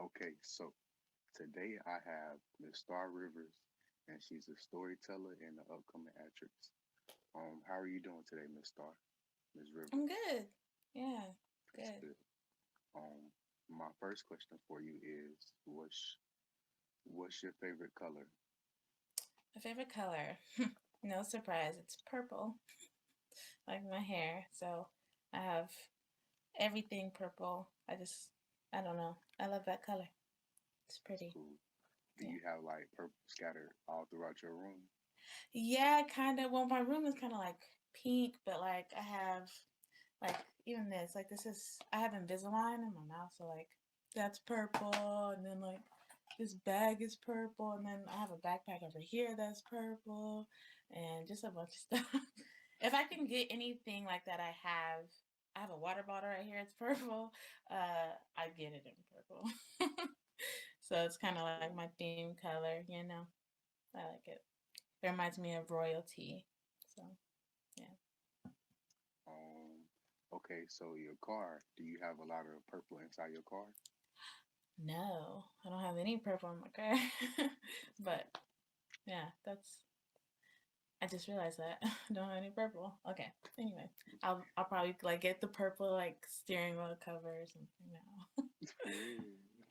Okay, so today I have Miss Starr Rivers, and she's a storyteller and an upcoming actress. How are you doing today, Miss Starr? Miss I'm Rivers? good. Yeah, That's good. good. Um, my first question for you is, what's your favorite color? My favorite color, no surprise, it's purple, like my hair. So I have everything purple. I don't know. I love that color. It's That's pretty. cool. Do Yeah. you have like purple scattered all throughout your room? Yeah, kind of. Well, my room is kind of like pink, but like I have like even this, like this is I have Invisalign in my mouth, so like that's purple, and then like this bag is purple, and then I have a backpack over here that's purple, and just a bunch of stuff. If I can get anything like that, I have a water bottle right here. It's purple. I get it in purple. So it's kind That's of like cool. my theme color, you know. I like it. It reminds me of royalty. So yeah. Um, okay, so your car, do you have a lot of purple inside your car? No, I don't have any purple in my car. That's cool. But yeah, that's. I just realized that I don't have any purple. Okay. Anyway, That's I'll probably like get the purple like steering wheel cover or something now.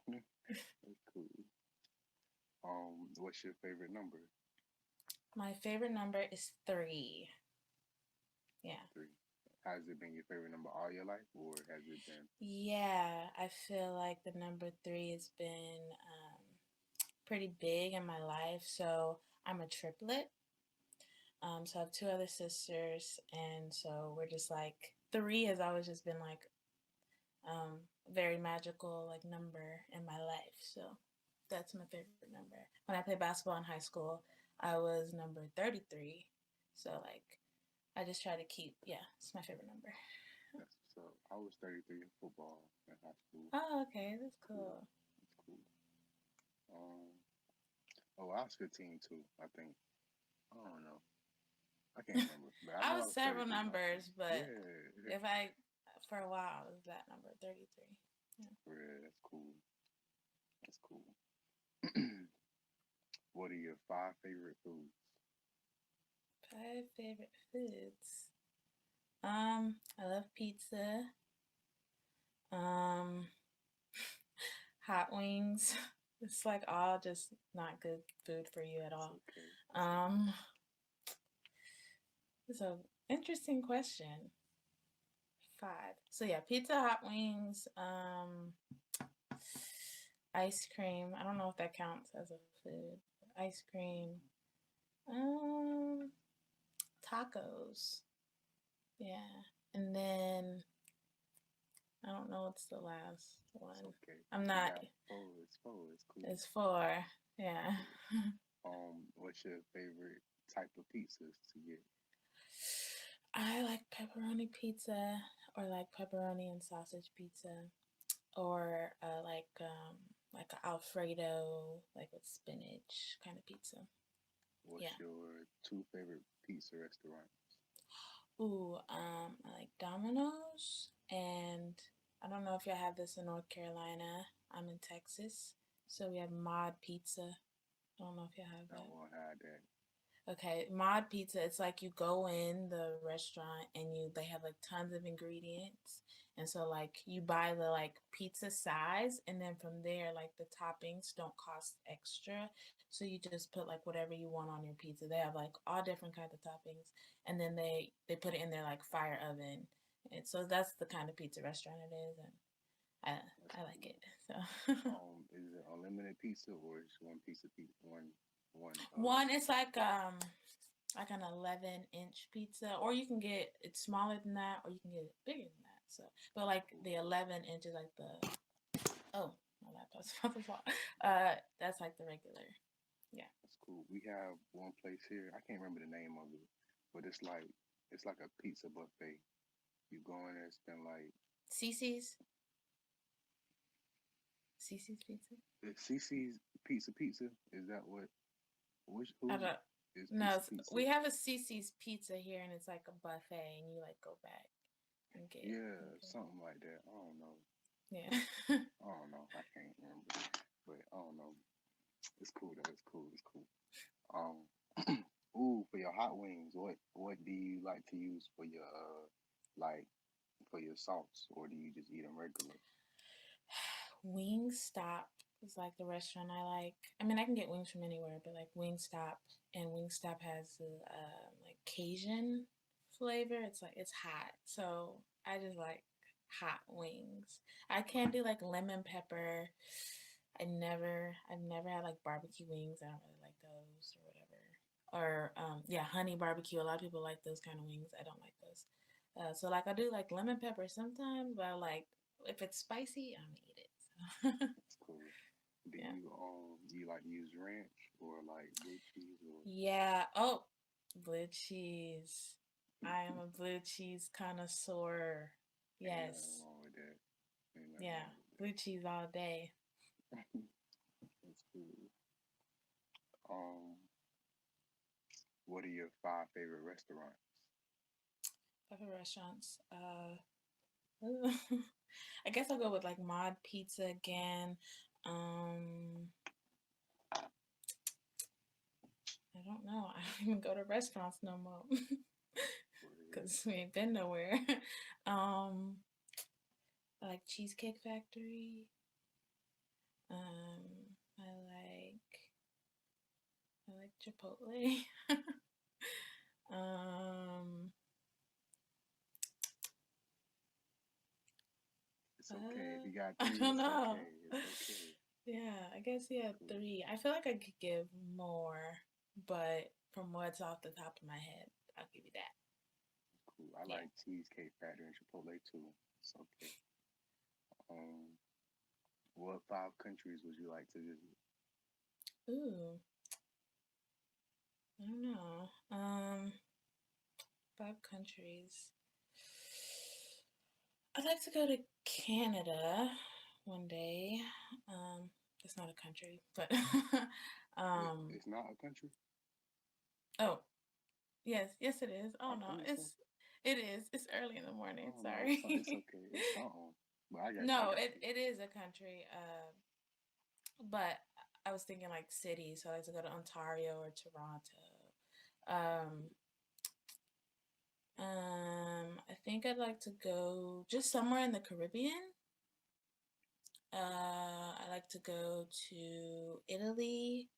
yeah, that's cool. What's your favorite number? My favorite number is 3. Yeah. Three. Has it been your favorite number all your life, or has it been? Yeah, I feel like the number 3 has been pretty big in my life. So I'm a triplet. So I have two other sisters, and so we're just like 3 has always just been like very magical like number in my life. So that's my favorite number. When I played basketball in high school, I was number 33. So like I just try to keep it's my favorite number. That's so. I was 33 in football in high school. Oh, okay, that's Cool. cool. That's cool. Um. Oh, I was 15 too. I think. I don't know. I can't remember, but I I know I was was several 33 when I was numbers, 15. but Yeah, if I for a while it was that number 33. Yeah. yeah, that's cool. That's cool. What are your five favorite foods? 5 favorite foods. I love pizza. Um, hot wings. It's like all just not good food for you at It's all. okay. It's okay. Um, it's a interesting question. 5. So yeah, pizza, hot wings, ice cream. I don't know if that counts as a food. Ice cream. Um, tacos. Yeah, and then I don't know what's the last It's one. okay. I'm We not. got four. It's four. It's cool. It's 4. It's Yeah. cool. What's your favorite type of pizzas to get? I like pepperoni pizza or like pepperoni and sausage pizza or like a alfredo like with spinach kind of pizza. What's Yeah. your two favorite pizza restaurants? Ooh, I like Domino's, and I don't know if y'all have this in North Carolina. I'm in Texas, so we have Mod Pizza. I don't know if y'all have I that. won't have that. Okay, Mod Pizza, it's like you go in the restaurant and they have like tons of ingredients. And so like you buy the like pizza size and then from there like the toppings don't cost extra. So you just put like whatever you want on your pizza. They have like all different kinds of toppings and then they put it in their like fire oven. And so that's the kind of pizza restaurant it is and That's I like cool. it. So Is it unlimited pizza or is one piece of pizza one one it's like an 11-inch pizza, or you can get it smaller than that, or you can get it bigger than that. So, but like cool. the 11 inches, like my laptop's about to fall. That's like the regular. Yeah. That's cool. We have one place here. I can't remember the name of it, but it's like a pizza buffet. You go in there and spend like CC's, CC's pizza. it's CC's Pizza. Is that what? Which I who don't. is No, Pizza we Pizza? have a CC's pizza here, and it's like a buffet, and you like go back and get. Yeah, something like that. I don't know. Yeah. I don't know. I can't remember. hot wings. What do you like to use for your like for your sauce, or do you just eat them regular? Wingstop is like the restaurant I like. I mean, I can get wings from anywhere, but like Wingstop, and Wingstop has the like Cajun flavor. It's like it's hot, so I just like hot wings. I can't do like lemon pepper. I've never had like barbecue wings. I don't really like those or whatever. Or yeah, honey barbecue. A lot of people like those kind of wings. I don't like those. So like I do like lemon pepper sometimes, but I like if it's spicy, I'm gonna eat it. So That's cool. Do yeah. you like to use ranch or like blue cheese or Yeah. Oh, blue cheese. I am a blue cheese connoisseur. ain't nothing Yes. wrong with that. Ain't nothing Yeah. wrong with Blue cheese all day. that. That's cool. Um, what are your five favorite restaurants? Favorite restaurants. I guess I'll go with like Mod Pizza again. Um, I don't know. I don't even go to restaurants no more because we ain't been nowhere. um, I like Cheesecake Factory. I like Chipotle. um, It's okay if you got I three. don't It's know. okay. It's okay. Yeah, I guess yeah, Cool. three. I feel like I could give more, but from what's off the top of my head, I'll give you that. Cool. I Yeah. like Cheesecake Factory and Chipotle too. It's okay. Um, what five countries would you like to visit? Ooh, I don't know. Five countries. I'd like to go to Canada one day. Um, it's not a country, but It's not a country. oh yes it is. I Oh no, think so. it is. It's early in the I morning. don't know. It's Sorry. okay. It's something. But I No, got you. it is a country. But I was thinking like cities, so I like to go to Ontario or Toronto. Um, I think I'd like to go just somewhere in the Caribbean. I like to go to Italy.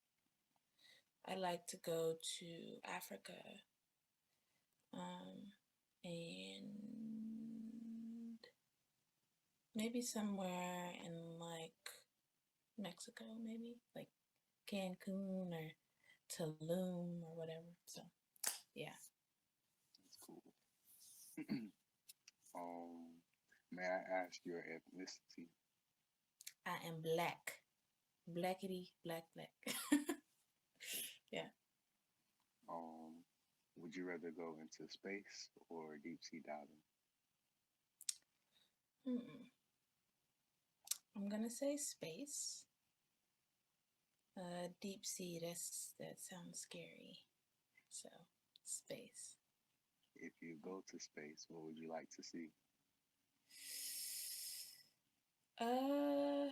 I like to go to Africa. And maybe somewhere in like Mexico, maybe like Cancun or Tulum or whatever. So yeah, That's cool. um, may I ask your ethnicity? I am black, blackity black black. Okay. Yeah. Would you rather go into space or deep sea diving? Mm-mm. I'm gonna say space. Deep sea. That sounds scary. So space. If you go to space, what would you like to see? Uh,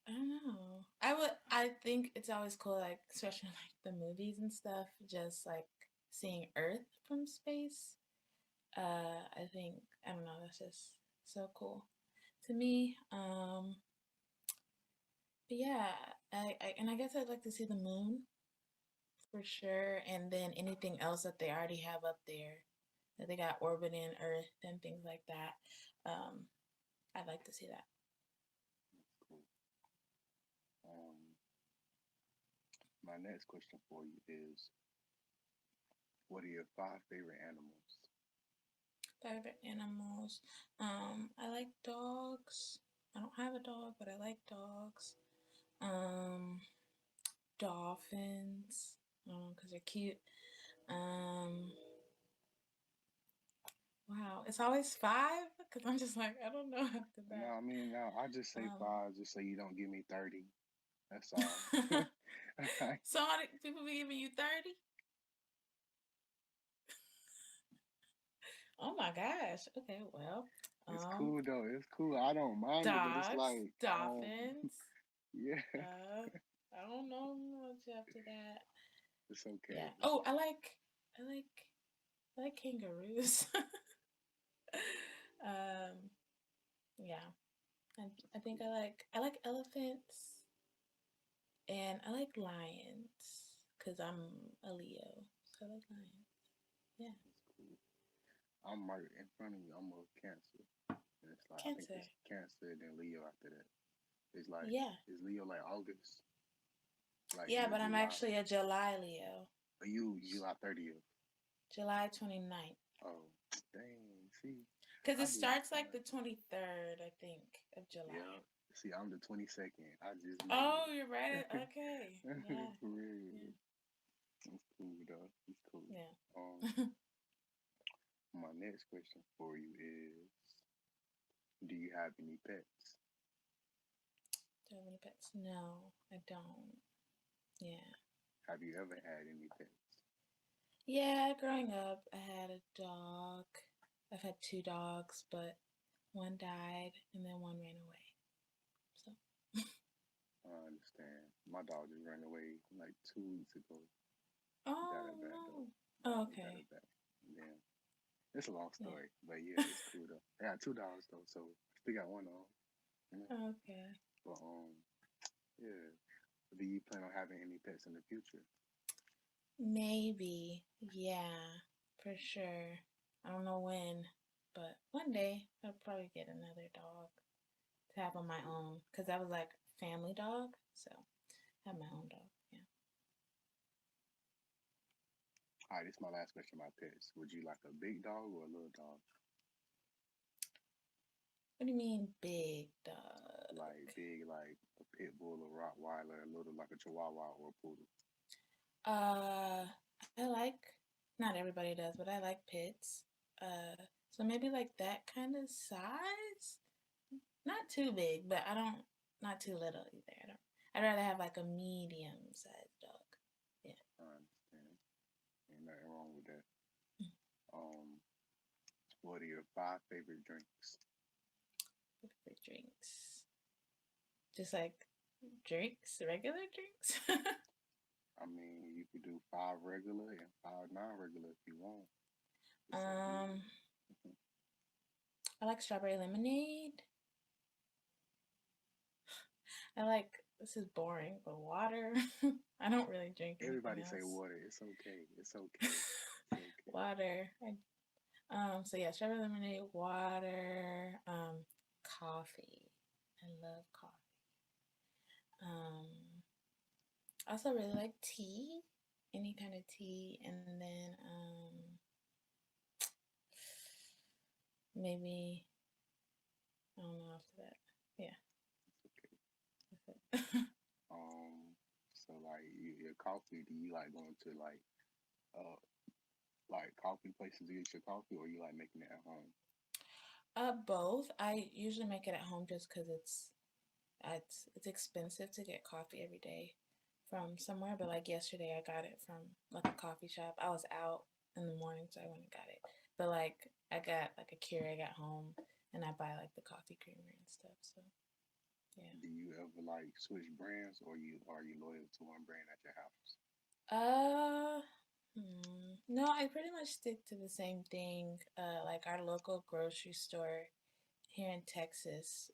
I don't know. I would. I think it's always cool, like especially like the movies and stuff. Just like seeing Earth from space. I think I don't know. That's just so cool to me. But yeah, I guess I'd like to see the moon for sure, and then anything else that they already have up there that they got orbiting Earth and things like that. Um, I'd like to see that. Cool. Um, my next question for you is, what are your five favorite animals? Favorite animals. I like dogs. I don't have a dog, but I like dogs. Um, Dolphins. Because they're cute. Um, wow, it's always five because I'm just like I don't know after No, that. I mean, no, I just say Um, five, just so you don't give me 30. That's all. so people be giving you 30. Oh my gosh. Okay, well, It's um, cool though. It's cool. I don't mind it, but it's dogs, like, dolphins. yeah, I don't know much after that. it's okay Yeah. though. Oh, I like. I like I like kangaroos. um, yeah, I think I like elephants and I like lions because I'm a Leo, so I like lions. Yeah, That's cool. I'm right in front of you. I'm a Cancer, and it's like I think Cancer. it's Cancer then Leo after that. It's like Yeah, is Leo like August, like yeah, in but I'm July? actually a July Leo, Or you July 30th? July 29th. Oh, dang. See, Because I it just starts like the 23rd, I think, of July. yeah. See, I'm the 22nd. I just made Oh, it. you're right. Okay. Yeah. For real. Yeah. It's cool though. It's cool. Yeah. Um, my next question for you is, do you have any pets? Do I have any pets? No, I don't. Yeah. Have you ever had any pets? Yeah, growing up, I had a dog. I've had two dogs, but one died and then one ran away. So, I understand. My dog just ran away like 2 weeks ago. He got oh her back though. no. Yeah, Oh, he got okay. her back. Then it's a long Yeah. story, but yeah, it's cool though. I got two dogs though, so still got one on. You know? Okay. But yeah. Do you plan on having any pets in the future? Maybe. Yeah, for sure. I don't know when, but one day I'll probably get another dog to have on That's my cool. own because I was like family dog, so I have my own dog. Yeah. All right, this is my last question about pets. Would you like a big dog or a little dog? What do you mean big dog? Like big, like a pit bull, a Rottweiler, a little like a Chihuahua or a poodle. Uh, I like, not everybody does, but I like pits. So maybe like that kind of size. Not too big, but I don't, not too little either. I don't. I'd rather have like a medium sized dog. Yeah. I understand. Ain't nothing wrong with that. Um, what are your five favorite drinks? Favorite drinks. Just like drinks, regular drinks. I mean, you could do five regular and five non-regular if you want. It's up to you. um, I like strawberry lemonade. I like, this is boring, but water. I don't really drink anything Everybody say else. water. It's okay. It's okay. It's okay. Water. So yeah, strawberry lemonade, water, coffee. I love coffee. I also really like tea, any kind of tea, and then maybe I don't know after that. Yeah, It's okay. that's it. So like your coffee, do you like going to uh like coffee places to get your coffee, or you like making it at home? Both. I usually make it at home just because it's expensive to get coffee every day from somewhere. But like yesterday, I got it from like a coffee shop. I was out in the morning, so I went and got it. But like I got like a Keurig at home, and I buy like the coffee creamer and stuff. So yeah. Do you ever like switch brands, or you are you loyal to one brand at your house? Uh, no, I pretty much stick to the same thing. Like our local grocery store here in Texas,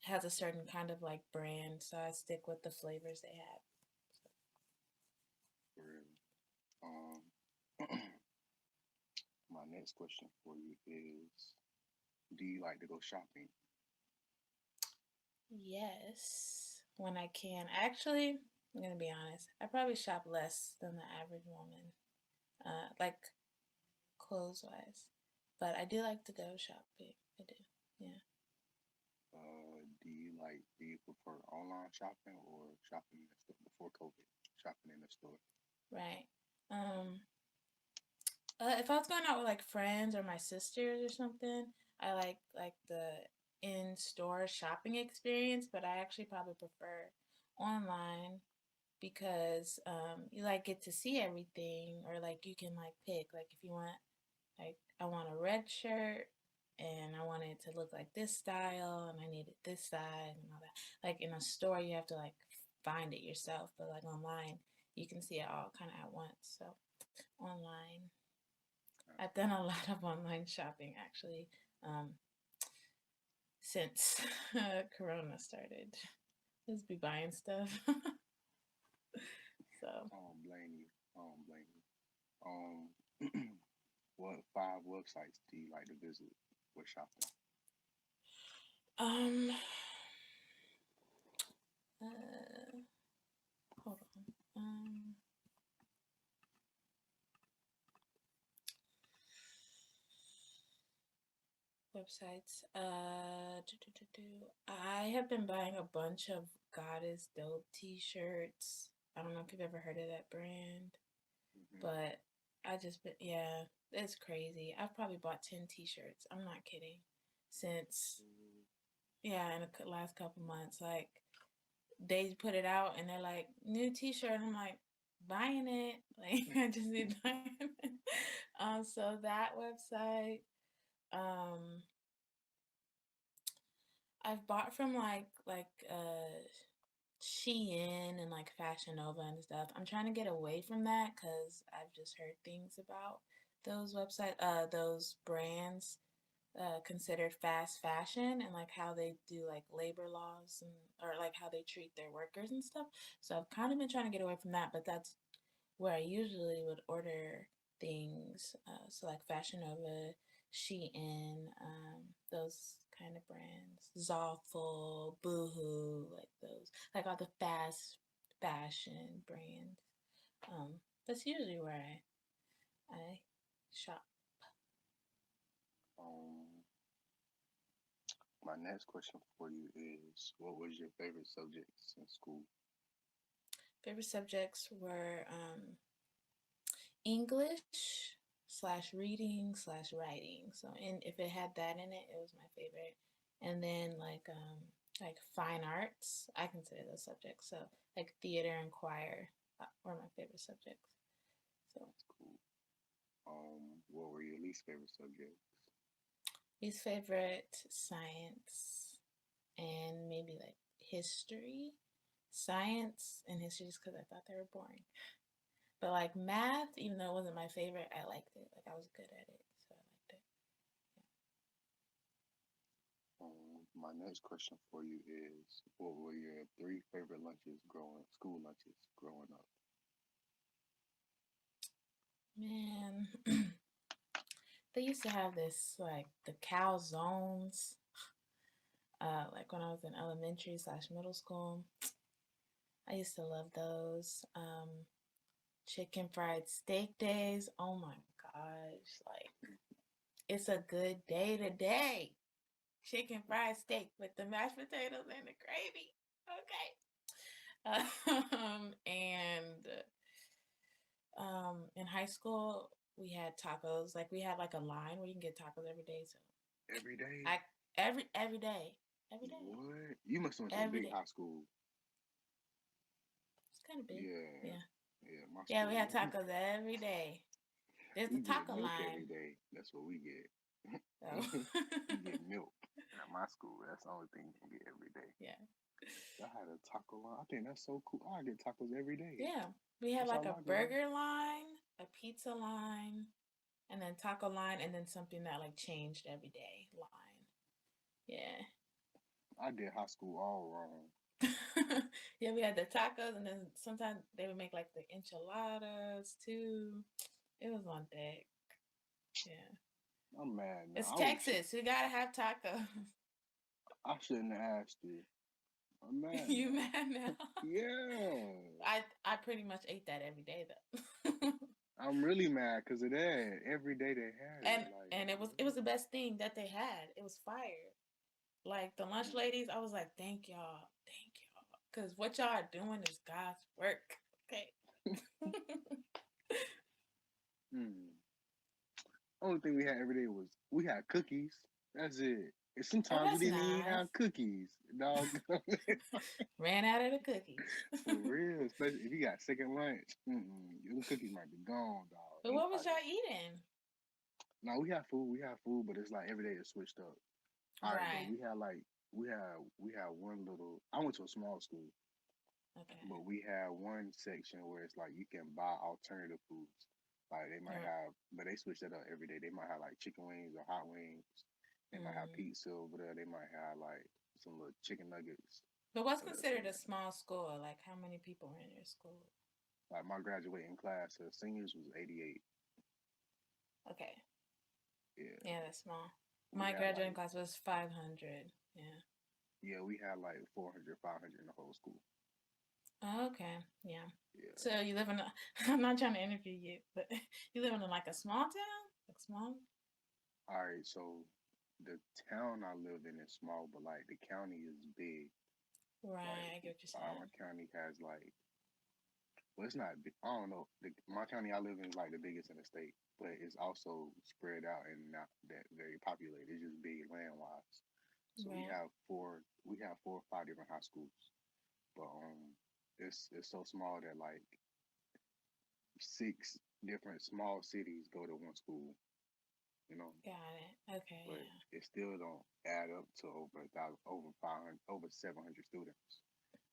has a certain kind of like brand, so I stick with the flavors they have. For real. Um, my next question for you is: do you like to go shopping? Yes, when I can. Actually, I'm gonna be honest. I probably shop less than the average woman, like clothes wise. But I do like to go shopping. I do. Yeah. Do you prefer online shopping or shopping in the store before COVID? Shopping in the store. Right. Um, if I was going out with like friends or my sisters or something, I like the in-store shopping experience, but I actually probably prefer online because you like get to see everything or like you can like pick like if you want like I want a red shirt and I want it to look like this style and I need it this size and all that. Like in a store you have to like find it yourself, but like online you can see it all kind of at once. So Online. I've done a lot of online shopping actually, um, since Corona started. Just be buying stuff. So, I don't blame you. I don't blame you. What 5 websites do you like to visit for shopping? um, uh, hold on. Websites. I have been buying a bunch of Goddess Dope T-shirts. I don't know if you've ever heard of that brand, Mm-hmm. but I just been yeah, it's crazy. I've probably bought 10 T-shirts. I'm not kidding. Since yeah, in the last couple months, like they put it out and they're like new T-shirt. And I'm like buying it. Like I just need buying it. So that website. Um, I've bought from Shein and like Fashion Nova and stuff. I'm trying to get away from that because I've just heard things about those brands considered fast fashion and like how they do like labor laws and or like how they treat their workers and stuff. So I've kind of been trying to get away from that, but that's where I usually would order things. So like Fashion Nova, Shein, those kind of brands, Zawful, Boohoo, like those, like all the fast fashion brands. That's usually where I shop. Um, my next question for you is, what was your favorite subjects in school? Favorite subjects were English slash reading slash writing. So, and if it had that in it, it was my favorite. And then like fine arts, I consider those subjects. So like theater and choir were my favorite subjects. So That's cool. What were your least favorite subjects? least favorite science and maybe like history. Science and history just because I thought they were boring. But like math, even though it wasn't my favorite, I liked it. Like I was good at it, so I liked it. My next question for you is, what were your 3 favorite school lunches growing up? Man, they used to have this like the cow zones. Like when I was in elementary slash middle school, I used to love those. Chicken fried steak days. Oh my gosh, like it's a good day today. Chicken fried steak with the mashed potatoes and the gravy. Okay. And in high school we had tacos. Like we had like a line where you can get tacos every day. So Every day? I every day, every day, What? You must have went to a every big day. high school. It's kind of big. Yeah, Yeah, yeah. My yeah. We school, had tacos every day. There's a we get taco milk line. every day. That's what we get. So We get milk at my school. That's the only thing you can get every day. yeah, I had a taco line. I think that's so cool. I get tacos every day. yeah. We had That's like all a I do. burger line, a pizza line, and then taco line, and then something that like changed every day line. Yeah. I did high school all wrong. Yeah, we had the tacos, and then sometimes they would make like the enchiladas too. It was on deck. Yeah, I'm mad now. it's Texas. We gotta have tacos. I shouldn't have asked you. I'm mad You now. mad now? Yeah. I pretty much ate that every day though. I'm really mad because of that. Every day they had it. and Like, and it was what? the best thing that they had. It was fire. Like the lunch Mm, ladies, I was like, thank y'all, because what y'all are doing is God's work. Okay. mm. Only thing we had every day was we had cookies. That's it. And Oh, sometimes we that's didn't even nice. have cookies. Dog. Ran out of the cookies. For real. Especially if you got second lunch. Your cookies might be gone, dog. But Them what was y'all probably. eating? No, we have food. We have food, but it's like every day it's switched up. All right, but Right. we had one little. I went to a small school, Okay. but we had one section where it's like you can buy alternative foods. Like they might Right. have, but they switch that up every day. They might have like chicken wings or hot wings. They might have Mm. pizza over there. They might have like some little chicken nuggets. But what's Some, considered a small school? Like, how many people are in your school? like my graduating class of seniors was 88. Okay. Yeah, Yeah, that's small. we My had graduating like class was 500. Yeah. yeah we had like 400, 500 in the whole school. Oh, okay. Yeah. Yeah. So you live in a, I'm not trying to interview you, but you live in like a small town? Like small? All right. So the town I live in is small, but like the county is big. Like Right. I get what you're our saying. county has like well, it's not. I don't know. My county I live in is like the biggest in the state, but it's also spread out and not that very populated. It's just big land wise. So we Right. have four. We have 4 or 5 different high schools, but it's so small that like 6 different small cities go to one school. You know, Got it. Okay. but Yeah. it still don't add up to over 1,000, over 500, over 700 students.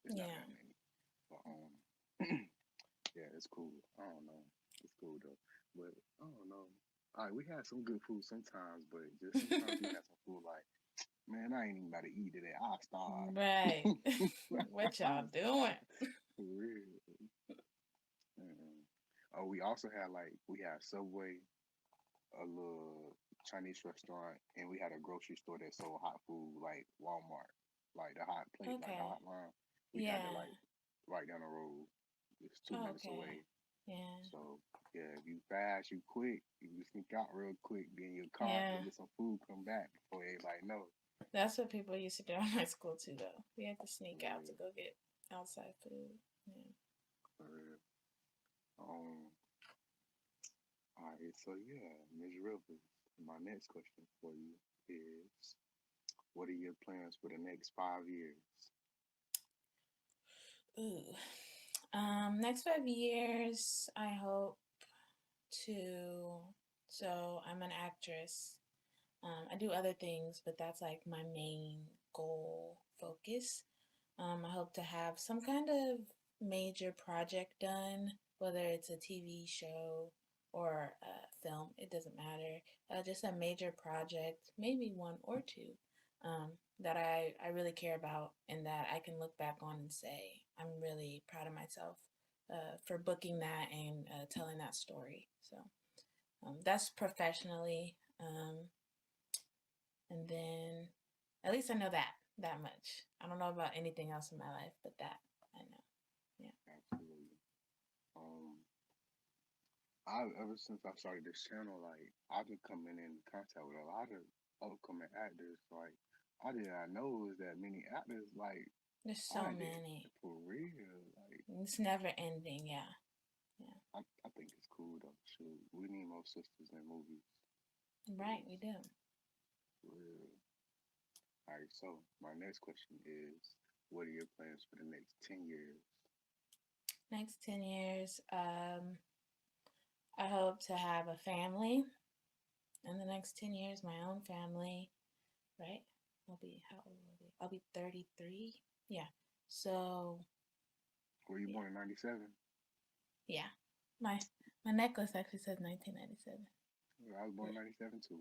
It's not Yeah. that many, but yeah, it's cool. I don't know. It's cool though. But I don't know. All right, we had some good food sometimes, but just sometimes we had some food like, man, I ain't even about to eat today. I'll starve. Right. What y'all I'll doing? starve. For real. Mm-mm. Oh, we also had like we had Subway, a little Chinese restaurant, and we had a grocery store that sold hot food like Walmart, like the hot plate, like the Okay. hot line. We had that Yeah. like right down the road. It's 2 minutes Okay. away. Yeah. So yeah, if you fast, you quick, you can sneak out real quick, be in your car, go Yeah. get some food, come back before everybody know. That's what people used to do in my school too, though. We had to For sneak out to real, go get outside food. Yeah. for real. Um, all right, so yeah, Ms. Rivers, my next question for you is, what are your plans for the next 5 years? Ooh. Next 5 years, I hope to. So I'm an actress. I do other things, but that's like my main goal focus. I hope to have some kind of major project done, whether it's a TV show or a film, it doesn't matter. Just a major project, maybe one or two, that I really care about and that I can look back on and say, I'm really proud of myself for booking that and telling that story. So that's professionally. And then at least I know that much. I don't know about anything else in my life, but that I know. Yeah. Absolutely. Um, I ever since I started this channel, like I've been coming in contact with a lot of upcoming actors. Like I did not know it was that many actors. Like There's I so did many. for real. Like It's never ending. Yeah. Yeah. I think it's cool though. Shoot, we need more sisters in movies. Right. 'Cause, We do. for real. All right. So my next question is, what are your plans for the next 10 years? Next 10 years, I hope to have a family. In the next 10 years, my own family. Right. I'll be how old will I be? I'll be 33. Yeah. So Were you yeah. born in '97? Yeah. My my necklace actually says 1997. Yeah, I was born in '97 too.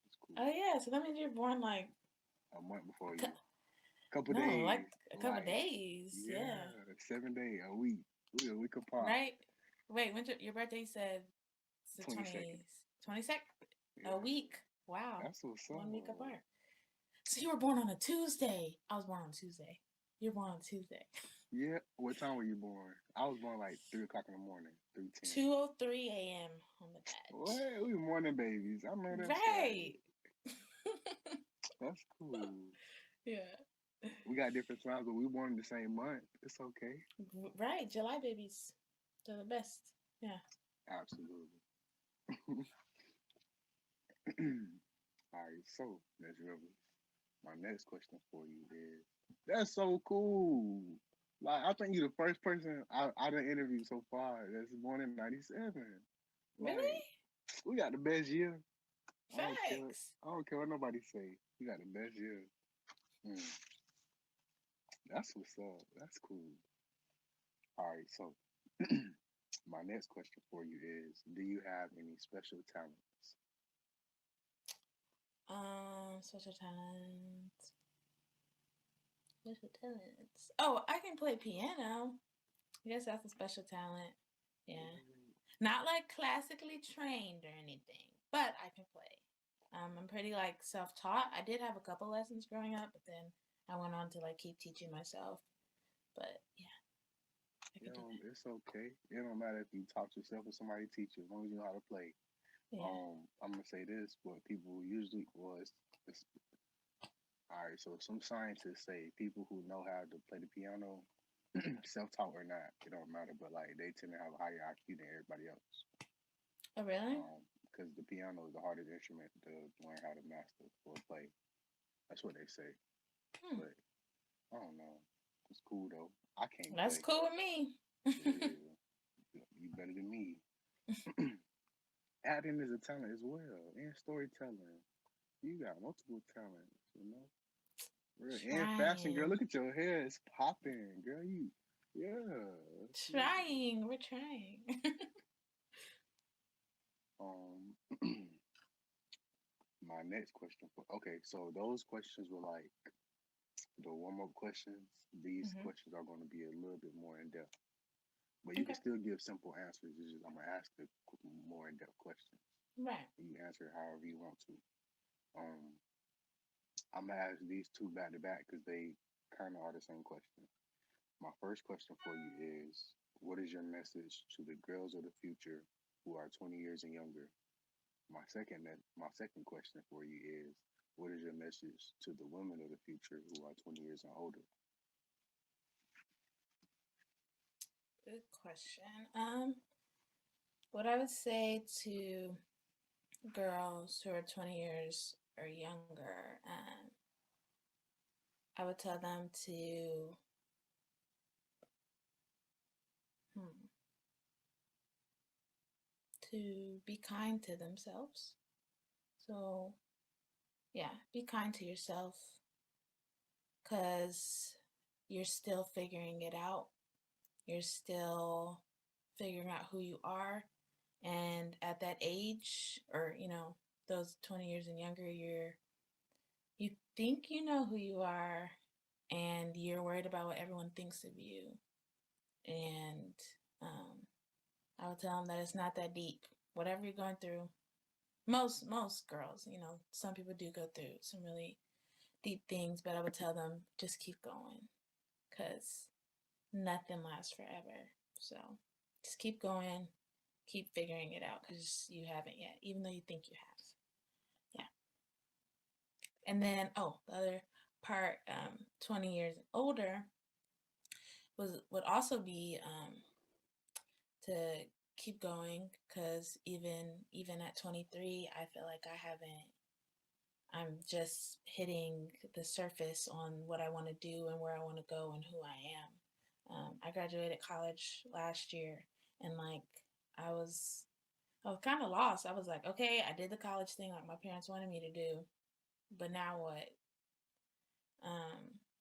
It's cool. Oh yeah. So that means you're born like A month before you. Couple no, like days, a couple like days. Yeah. yeah, 7 day, a week, we a week apart. Right? Wait, when's your birthday said it's the 22nd. 22nd? A Yeah, week. Wow. that's what's up. 1 week apart. So you were born on a Tuesday. I was born on Tuesday. You're born on Tuesday. Yeah, what time were you born? I was born like 3 o'clock in the morning, 3:10. 2:03 a.m. on the dot. What? We morning babies. I know that's right. Right. That's cool. Yeah. We got different times, but we born in the same month. It's okay. Right. July babies. They're the best. Yeah. Absolutely. All right, so Ms. Rivers, my next question for you is, that's so cool. Like I think you're the first person I done interviewed so far that's born in '97. Like Really? we got the best year. I don't care. Facts. I don't care what nobody say. We got the best year. Mm, that's what's up. That's cool. All right, so My next question for you is: do you have any special talents? Special talents. Special talents. Oh, I can play piano. I guess that's a special talent. Yeah. Not like classically trained or anything, but I can play. I'm pretty like self-taught. I did have a couple lessons growing up, but then I went on to like keep teaching myself. But yeah, I You could do know, that. it's okay. It don't matter if you taught yourself or somebody teach you, as long as you know how to play. Yeah. I'm gonna say this, but people usually it's all right. So some scientists say people who know how to play the piano, self-taught or not, it don't matter. But like they tend to have a higher IQ than everybody else. Oh really? Because the piano is the hardest instrument to learn how to master or play. That's what they say. Hmm. But I don't know. It's cool though. I can't That's play. cool with me. Yeah, you better than me. Acting is a talent as well, and storytelling. You got multiple talents, you know. Real and fashion, girl. Trying. Look at your hair; it's popping, girl. Yeah. Trying. We're trying. Um, my next question for okay, so those questions were like the warm up questions. These hmm questions are going to be a little bit more in depth, but you can Okay. still give simple answers. It's just I'm gonna ask the more in depth questions. Right. You answer however you want to. Um, I'm gonna ask these two back to back because they kind of are the same question. My first question for you is: what is your message to the girls of the future who are 20 years and younger? My second question for you is: what is your message to the women of the future who are 20 years and older? Good question. What I would say to girls who are 20 years or younger, I would tell them hmm, to be kind to themselves. So, yeah, be kind to yourself because you're still figuring it out. You're still figuring out who you are. And at that age, or, those 20 years and younger, you think you know who you are and you're worried about what everyone thinks of you. And um, I would tell them that it's not that deep. Whatever you're going through, most girls, some people do go through some really deep things, but I would tell them just keep going because nothing lasts forever. So just keep going, keep figuring it out because you haven't yet, even though you think you have. Yeah. And then, the other part, 20 years older, would also be to keep going because even at 23, I feel like I'm just hitting the surface on what I want to do and where I want to go and who I am. I graduated college last year, and like I was I was kind of lost. I was like, okay, I did the college thing like my parents wanted me to do, but now what?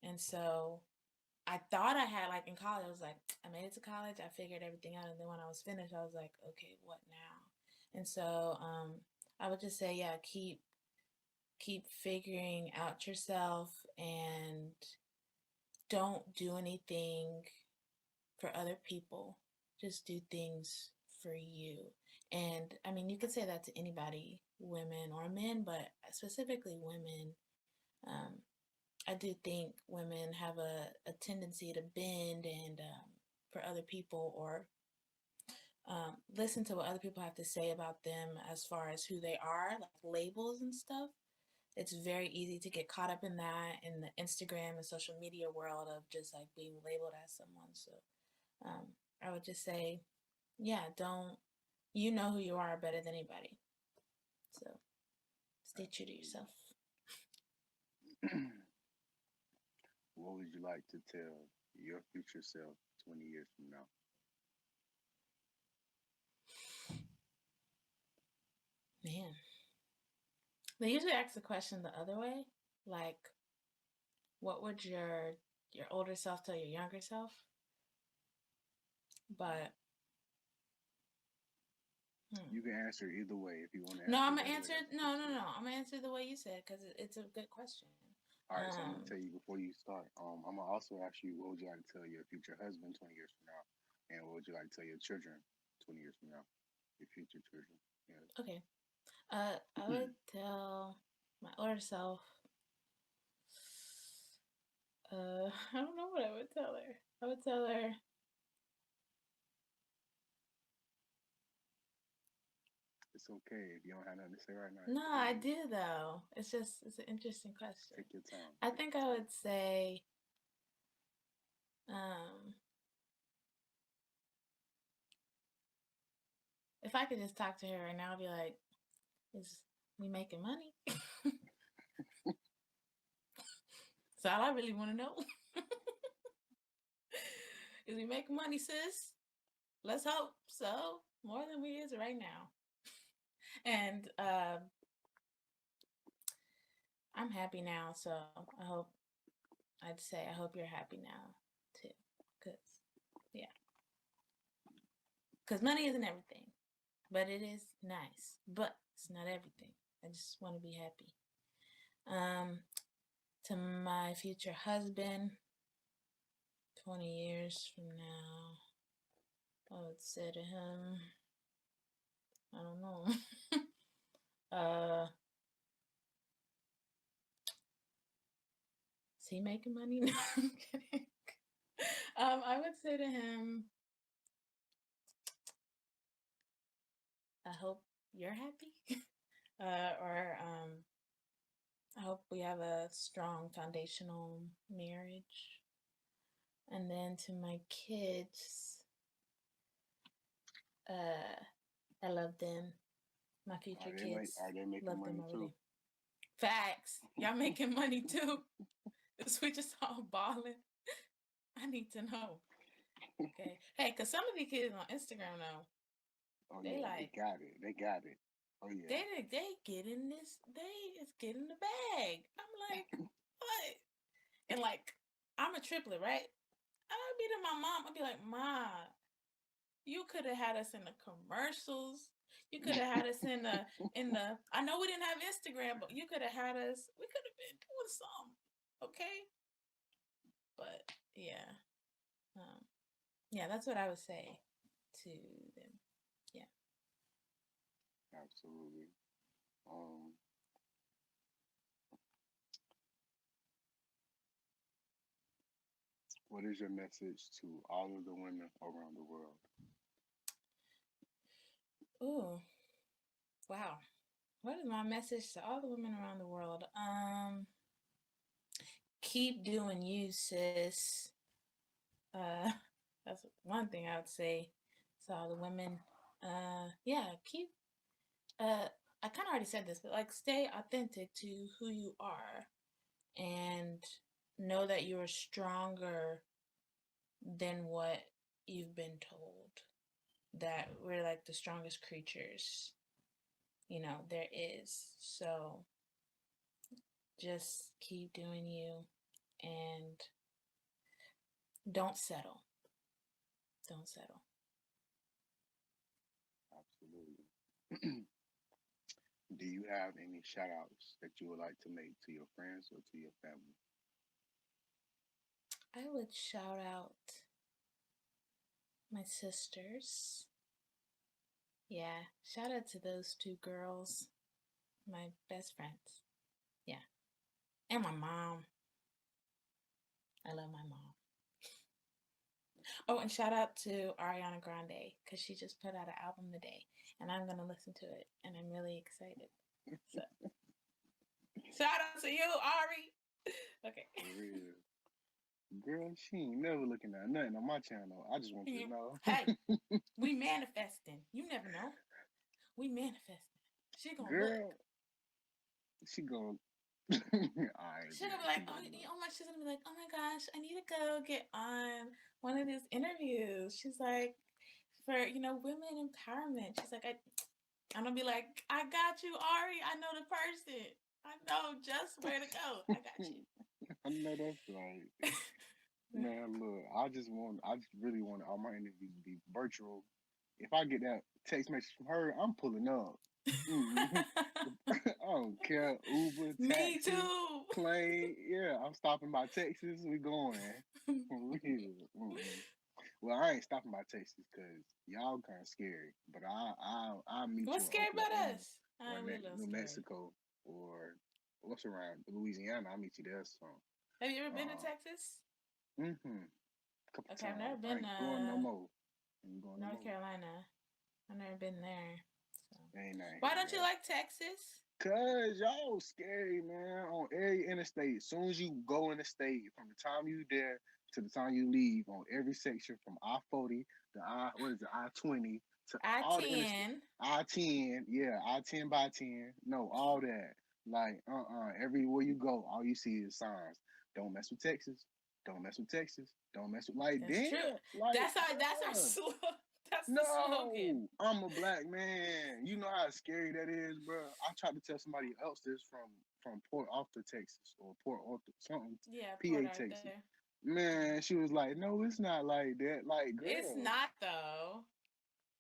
And so I thought I had, like, in college, I was like, I made it to college, I figured everything out, and then when I was finished, I was like, okay, what now? And so I would just say, yeah, keep figuring out yourself and don't do anything for other people. Just do things for you. And I mean, you could say that to anybody, women or men, but specifically women. Um, I do think women have a tendency to bend and for other people or listen to what other people have to say about them as far as who they are, like labels and stuff. It's very easy to get caught up in that in the Instagram and social media world of just like being labeled as someone. So um, I would just say, yeah, don't, you know who you are better than anybody. So stay true to yourself. What would you like to tell your future self 20 years from now? Man, they usually ask the question the other way, like, what would your older self tell your younger self? But You can answer either way if you want to No, answer I'm that gonna way. answer. That's No, cool no, too. no. I'm gonna answer the way you said because it's a good question. All right, so I'm gonna Um, tell you before you start. I'm gonna also ask you, what would you like to tell your future husband 20 years from now, and what would you like to tell your children 20 years from now, your future children? Yes. okay. I would tell my older self. I don't know what I would tell her. I would tell her, It's okay if you don't have nothing to say right now. no, It's I cool. do though. It's an interesting question. Take your time. I Take think your I time. would say, um, if I could just talk to her right now, I'd be like, "Is we making money?" That's all I really want to know. Is we making money, sis? Let's hope so. More than we is right now. And I'm happy now, so I'd say I hope you're happy now too. Cause yeah, cause money isn't everything, but it is nice. But it's not everything. I just want to be happy. Um, to my future husband, 20 years from now, I would say to him, I don't know. Is he making money? No, I'm kidding. I would say to him, I hope you're happy. Or I hope we have a strong foundational marriage. And then to my kids, I love them. My future kids, Are they making love them money too? already. Facts. Y'all making money too. Is we just all balling? I need to know. Okay. Hey, because some of these kids on Instagram though, Oh they yeah, they like got it. They got it. Oh yeah. they getting this, they is getting the bag. I'm like, what? And like, I'm a triplet, right? I'd be to my mom. I'd be like, Ma, you could have had us in the commercials. You could have had us in the. I know we didn't have Instagram, but you could have had us. We could have been doing something, okay? But yeah, um, yeah, that's what I would say to them. Yeah. Absolutely. Um, what is your message to all of the women around the world? Ooh, wow. What is my message to all the women around the world? Keep doing you, sis. Uh, that's one thing I would say to all the women. Yeah, keep. I kind of already said this, but like, stay authentic to who you are, and know that you are stronger than what you've been told. That we're like the strongest creatures, there is. So just keep doing you, and don't settle. Don't settle. Absolutely. Do you have any shout outs that you would like to make to your friends or to your family? I would shout out my sisters. Yeah, shout out to those two girls, my best friends. Yeah, and my mom. I love my mom. Oh, and shout out to Ariana Grande because she just put out an album today, and I'm gonna listen to it, and I'm really excited. So, shout out to you, Ari. Okay. For real. Girl, she ain't never looking at nothing on my channel. I just want you to know. Hey, we manifesting. You never know. We manifesting. She gonna look. Girl, she going alright, She's yeah, gonna be she like, oh, gonna look. she's gonna be like, oh my gosh, I need to go get on one of these interviews. She's like, for women empowerment. She's like, I'm gonna be like, I got you, Ari. I know the person. I know just where to go. I got you. I know that's right. Man, look, I just really want all my interviews to be virtual if I get that text message from her, I'm pulling up. Mm-hmm. I don't care. Uber, Me taxi, too. plane. Yeah, I'm stopping by Texas. We going. For real. Mm-mm. Well, I ain't stopping by Texas because y'all kind of scary. But I'll meet you What's in scary about Oklahoma us? or We a little New scary. Mexico or what's around Louisiana. I'll meet you there. So, Have you ever been to uh, Texas? couple Okay, I've never times. I been ain't going no to more. Ain't going no North more. Carolina. I've never been there. So Ain't nothing why here don't you yet. like Texas? Cause y'all scary, man. On every interstate, as soon as you go in the state, from the time you there to the time you leave, on every section from I-40 to I-20 to I all the interstate, 10. I-10, yeah, I-10 by 10, no, all that. Like, everywhere you go, all you see is signs. Don't mess with Texas. Don't mess with Texas. Don't mess with, like, That's damn, true. like, That's our bruh. that's the slogan. No, I'm a black man. You know how scary that is, bro. I tried to tell somebody else this from Port Arthur, Texas, or Port Arthur, something, Yeah, Port PA, Texas. Arthur. Man, she was like, "No, it's not like that." Like, It's girl, not though.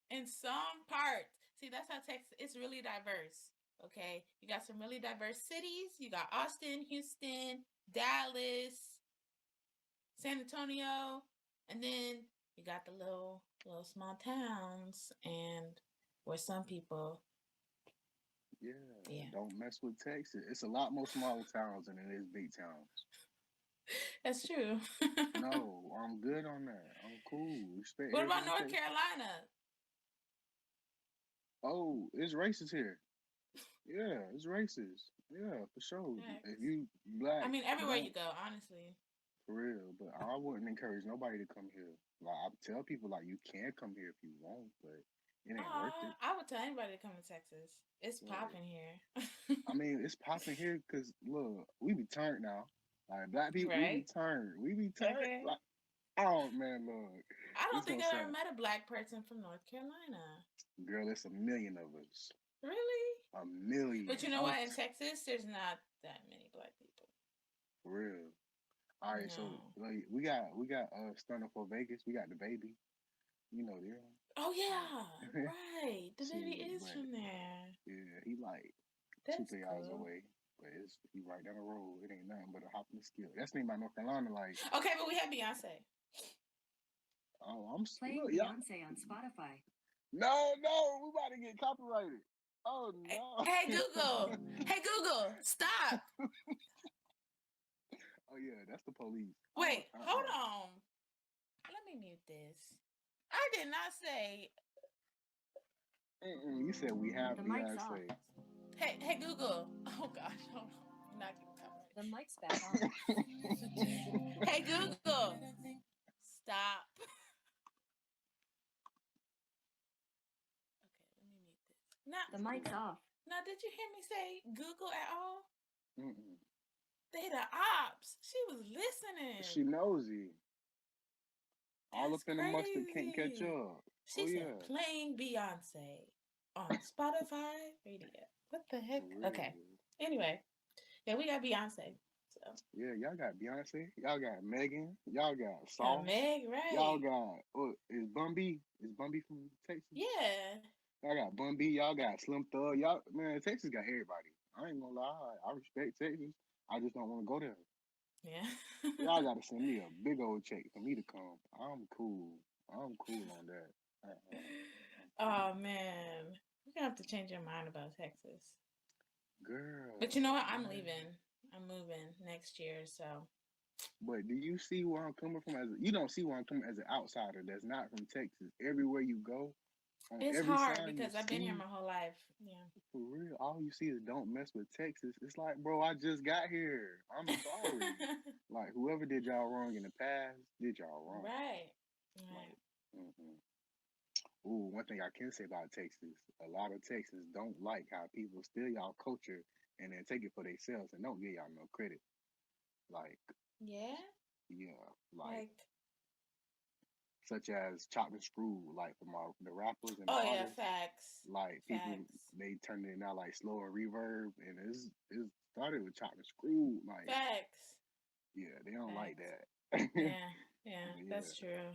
In some parts. See, that's how Texas it's really diverse. Okay. You got some really diverse cities. You got Austin, Houston, Dallas, San Antonio, and then you got the little small towns and where some people yeah, yeah. don't mess with Texas. It's a lot more smaller towns than it is big towns. That's true. No, I'm good on that. I'm cool. Respect What about everything North Texas. Carolina? Oh, it's racist here. Yeah, it's racist. Yeah, for sure. If Facts. you I black, mean, everywhere you don't. go, honestly. For real, but I wouldn't encourage nobody to come here. Like I tell people, like you can come here if you want, but it ain't worth it. I would tell anybody to come to Texas. It's Like popping here. I mean, it's popping here because look, we be turned now. Like black people, we be Right? turned. We be turned. Okay. Like oh man, look, I don't this think gonna I've ever sound met a black person from North Carolina. girl. It's a million of us. Really? A But you million. know what? In Texas, there's not that many black people. For real. All right, so No. like we got Stunner for Vegas. We got the baby. You know them. Oh yeah, Like, right. The baby shit, is but from there. yeah, he like two, That's 3 hours cool. away. But it's he right down the road. It ain't nothing but a hop and a skip. That's the thing about North Carolina. Like, Okay, but we have Beyonce. oh, Playing look, y'all. Beyonce on Spotify. No, we about to get copyrighted. Oh no. Hey Google. Hey Google. Stop. Oh yeah, that's the police. Wait. Hold on. Let me mute this. I did not say. You said we have The mic's off. Beyonce. Hey Google. Oh gosh. Hold on. I'm not getting copyrighted. The mic's back on. Hey Google. Stop. Okay, let me mute this. The mic's off. Now, did you hear me say Google at all? Mm-mm. They the ops. She was listening. She nosy. All That's up in the mustard can't catch crazy. up. She Oh said yeah, playing Beyonce on Spotify radio. What the heck? for real. Okay. Anyway, yeah, we got Beyonce. So Yeah, y'all got Beyonce. Y'all got Megan. Y'all got got Sauce. Meg, Y'all right? got is Bun B? Is Bun B from Texas? Yeah. Y'all got Bun B. Y'all got Slim Thug. Y'all man, Texas got everybody. I ain't gonna lie. I respect Texas. I just don't want to go there. Yeah. Y'all gotta send me a big old check for me to come. I'm cool. I'm cool on that. I'm cool. Oh man. We're gonna have to change your mind about Texas. But you know Girl, what? I'm man. leaving. I'm moving next year, so But do you see where I'm coming from? You don't see where I'm coming as an outsider that's not from Texas. Everywhere you go, on it's every hard sign you because I've been here see, my whole life. Yeah. for real, all you see is don't mess with Texas. It's like, bro, I just got here. I'm sorry. Like whoever did y'all wrong in the past did y'all wrong. Right. Like, Right. ooh, one thing I can say about Texas, a lot of Texans don't like how people steal y'all culture and then take it for themselves and don't give y'all no credit. Like, Yeah. yeah, like Like, such as Chopped and Screw, like from the rappers and the oh yeah, artists, facts. like people Facts. they turn it now like slow and reverb, and it started with Chopped and Screw. Like, Facts. yeah, they don't like Facts. that. Yeah. Yeah. Yeah, That's true.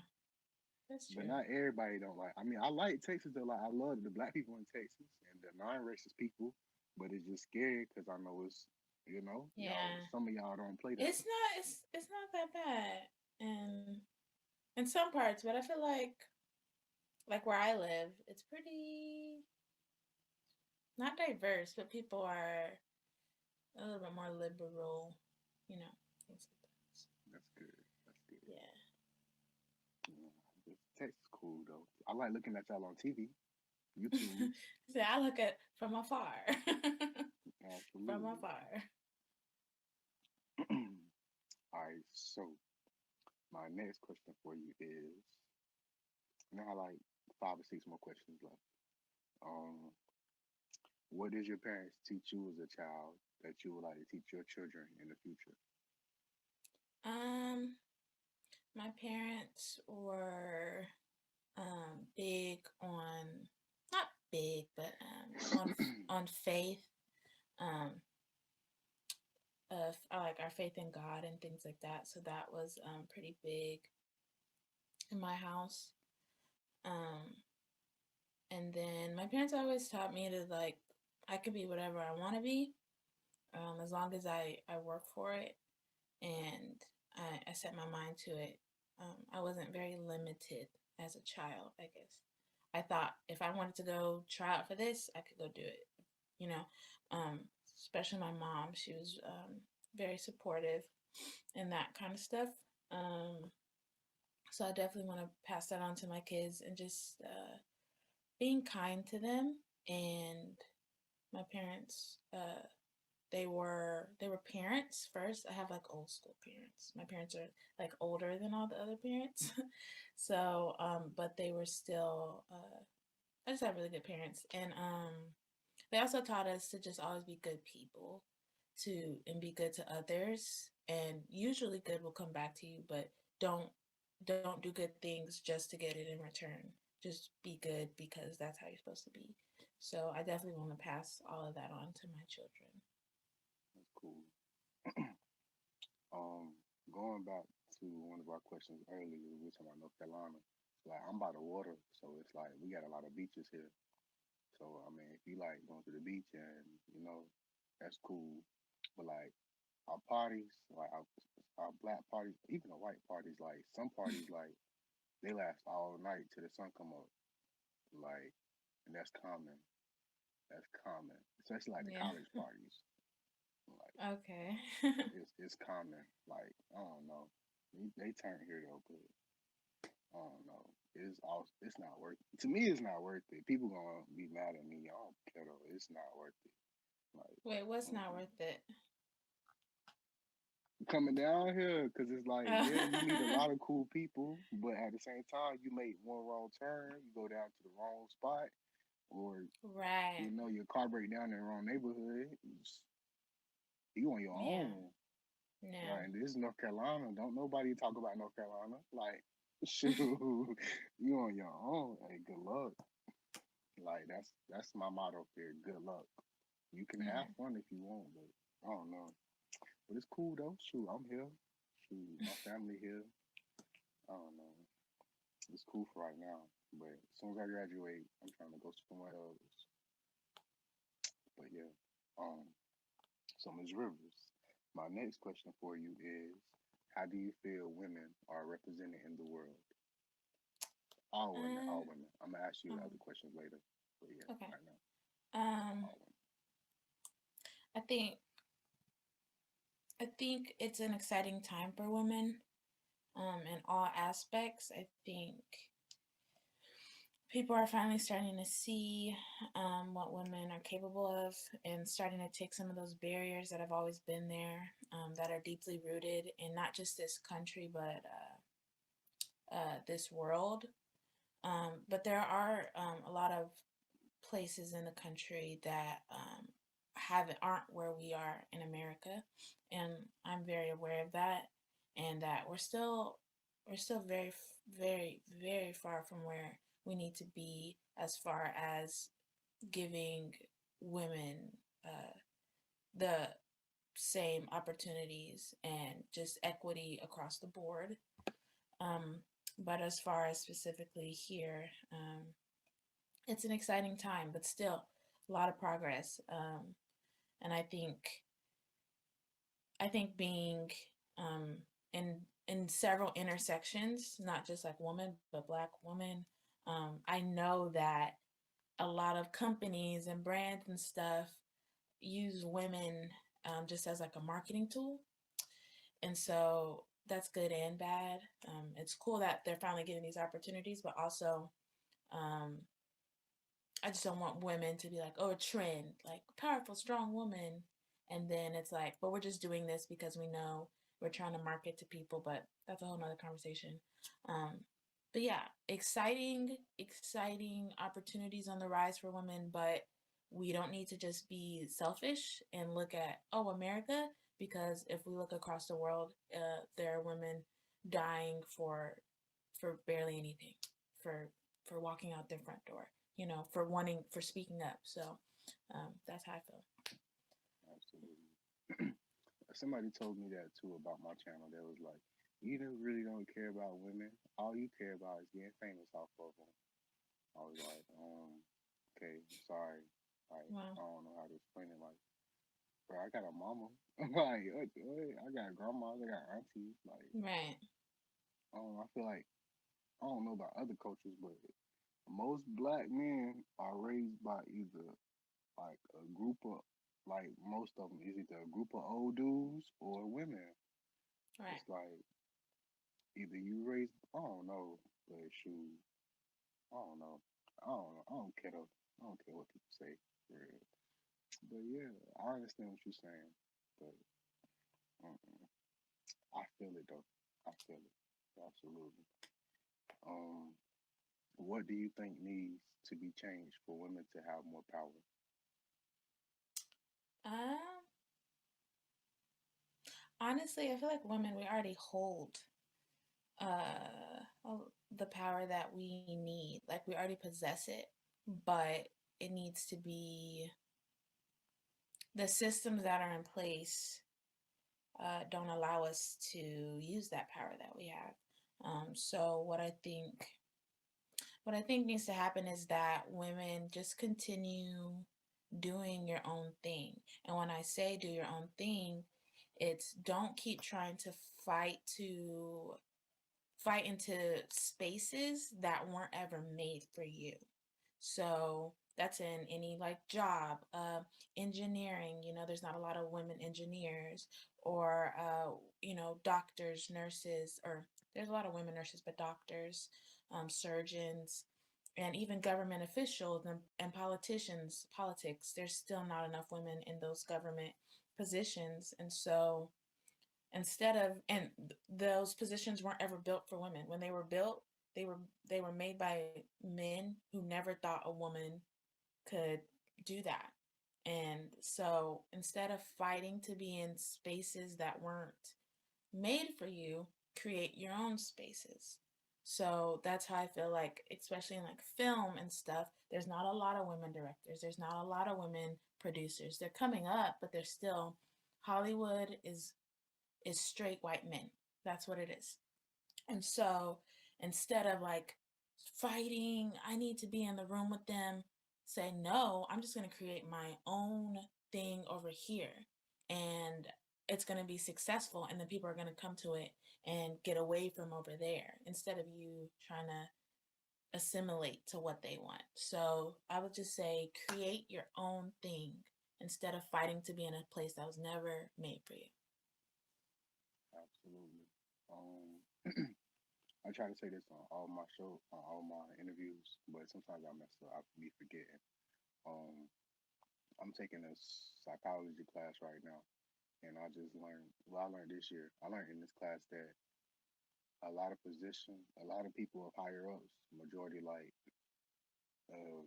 That's But true. not everybody don't like. I mean, I like Texas though. Like I love the black people in Texas and the non-racist people, but it's just scary because I know it's y'all. Yeah. Some of y'all don't play that. It's not that bad in some parts, but I feel like where I live, it's pretty not diverse, but people are a little bit more liberal, you know, things like that. That's good. That's good. Yeah. Yeah, Texas cool though. I like looking at y'all on TV, YouTube. So I look at from afar. From Absolutely. afar. All right. So my next question for you is, and I have like 5 or 6 more questions left. Um, what did your parents teach you as a child that you would like to teach your children in the future? Um, my parents were big on not big, but on faith. Um, of like our faith in God and things like that. So that was pretty big in my house. Um, and then my parents always taught me to like I could be whatever I want to be, as long as I work for it and I set my mind to it. I wasn't very limited as a child, I guess. I thought if I wanted to go try out for this, I could go do it. You know, um, especially my mom. She was very supportive and that kind of stuff. Um, so I definitely want to pass that on to my kids and just being kind to them. And my parents, they were parents first. I have like old school parents. My parents are like older than all the other parents. So, but they were still. I just have really good parents, and they also taught us to just always be good people, to and be good to others, and usually good will come back to you, but don't don't do good things just to get it in return. Just be good because that's how you're supposed to be. So I definitely want to pass all of that on to my children. That's cool. Um, Going back to one of our questions earlier, we were talking about North Carolina. Like I'm by the water, so it's like we got a lot of beaches here. So I mean, if you like going to the beach and that's cool. But like our parties, like our black parties, even the white parties, like some parties, like they last all night till the sun come up. Like, and that's common. That's common, especially like the Yeah. college parties. Like Okay. it's common. Like I don't know, they turn here though, but I don't know. It's not worth it. To me. It's not worth it. People gonna be mad at me. I don't care though. It's not worth it. Like Wait, what's not mm-mm. worth it? Coming down here because it's like yeah, you meet a lot of cool people, but at the same time, you make one wrong turn, you go down to the wrong spot, or Right. your car break down in the wrong neighborhood. You on your Yeah. own. Yeah. Like this is North Carolina. Don't nobody talk about North Carolina. Like shoot, you on your own. Hey, good luck. Like that's my motto here. Good luck. You can have Yeah. fun if you want, but I don't know. But it's cool though. Shoot, I'm here. Shoot, my family here. I don't know. It's cool for right now. But as soon as I graduate, I'm trying to go somewhere else. But yeah. Um. So Ms. Rivers, my next question for you is, how do you feel women are represented in the world? All women, Um. all women. I'm gonna ask you Oh, other questions later. But yeah, okay. right now, Um. all women. I think I think it's an exciting time for women. In all aspects. I think people are finally starting to see what women are capable of and starting to take some of those barriers that have always been there, that are deeply rooted in not just this country, but this world. But there are a lot of places in the country that aren't where we are in America, and I'm very aware of that, and that we're still very very very far from where we need to be as far as giving women the same opportunities and just equity across the board. Um, But as far as specifically here, it's an exciting time, but still a lot of progress. And I think being um, in several intersections, not just like woman, but Black woman, I know that a lot of companies and brands and stuff use women just as like a marketing tool. And so that's good and bad. It's cool that they're finally getting these opportunities, but also um, I just don't want women to be like, oh, a trend, like powerful, strong woman. And then it's like, but we're just doing this because we know we're trying to market to people, but that's a whole nother conversation. Um, but yeah, exciting opportunities on the rise for women, but we don't need to just be selfish and look at, oh, America, because if we look across the world, there are women dying for barely anything, for for walking out their front door, for speaking up. So that's how I feel. Absolutely. Somebody told me that too about my channel. That was like, you really don't care about women. All you care about is getting famous off of them. I was like, okay, sorry. Like, Wow. I don't know how to explain it. Like, bro, I got a mama. Like, I got grandmas, I got aunties. Like, Right. I feel like I don't know about other cultures, but most black men are raised by either like a group of like most of them is either a group of old dudes or women. Right. It's like either you raised I don't know, but shoot, I don't know. I don't know. I don't care though. I don't care what people say for real. But yeah, I understand what you're saying. But mm-mm. I feel it though. I feel it. Absolutely. Um, what do you think needs to be changed for women to have more power? Um, Honestly, I feel like women, we already hold the power that we need. Like we already possess it, but it needs to be the systems that are in place don't allow us to use that power that we have. So what I think needs to happen is that women just continue doing your own thing. And when I say do your own thing, it's don't keep trying to fight to fight into spaces that weren't ever made for you. So that's in any like job, engineering. There's not a lot of women engineers, or doctors, nurses, or there's a lot of women nurses, but doctors, surgeons, and even government officials and politicians, politics. There's still not enough women in those government positions, and so instead of and those positions weren't ever built for women. When they were built, they were they were made by men who never thought a woman could do that. And so instead of fighting to be in spaces that weren't made for you, create your own spaces. So that's how I feel like, especially in like film and stuff, there's not a lot of women directors, there's not a lot of women producers. They're coming up, but they're still Hollywood is straight white men. That's what it is. And so instead of like fighting, I need to be in the room with them, say, no, I'm just going to create my own thing over here. And it's going to be successful. And then people are going to come to it and get away from over there instead of you trying to assimilate to what they want. So I would just say create your own thing instead of fighting to be in a place that was never made for you. Absolutely. Um, I try to say this on all my show, on all my interviews, but sometimes I mess up. I be forgetting. Um, I'm taking a psychology class right now, and I just learned. Well, I learned this year. I learned in this class that a lot of people of higher ups, majority like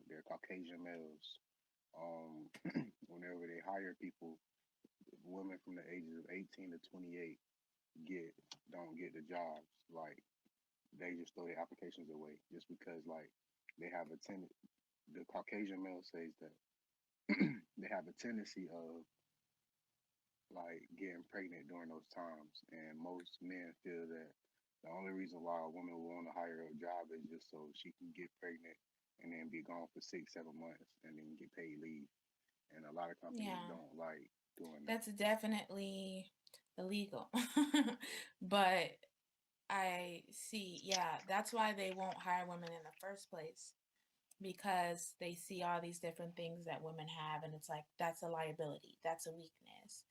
they're Caucasian males. Whenever they hire people, women from the ages of 18 to 28 get don't get the jobs. Like they just throw their applications away just because like they have a tendency. The Caucasian male says that they have a tendency of like getting pregnant during those times, and most men feel that The only reason why a woman will want to hire a job is just so she can get pregnant and then be gone for 6, 7 months and then get paid leave. And a lot of companies Yeah, don't like doing that. that's definitely illegal. But I see, yeah, that's why they won't hire women in the first place because they see all these different things that women have, and it's like, that's a liability, that's a weakness.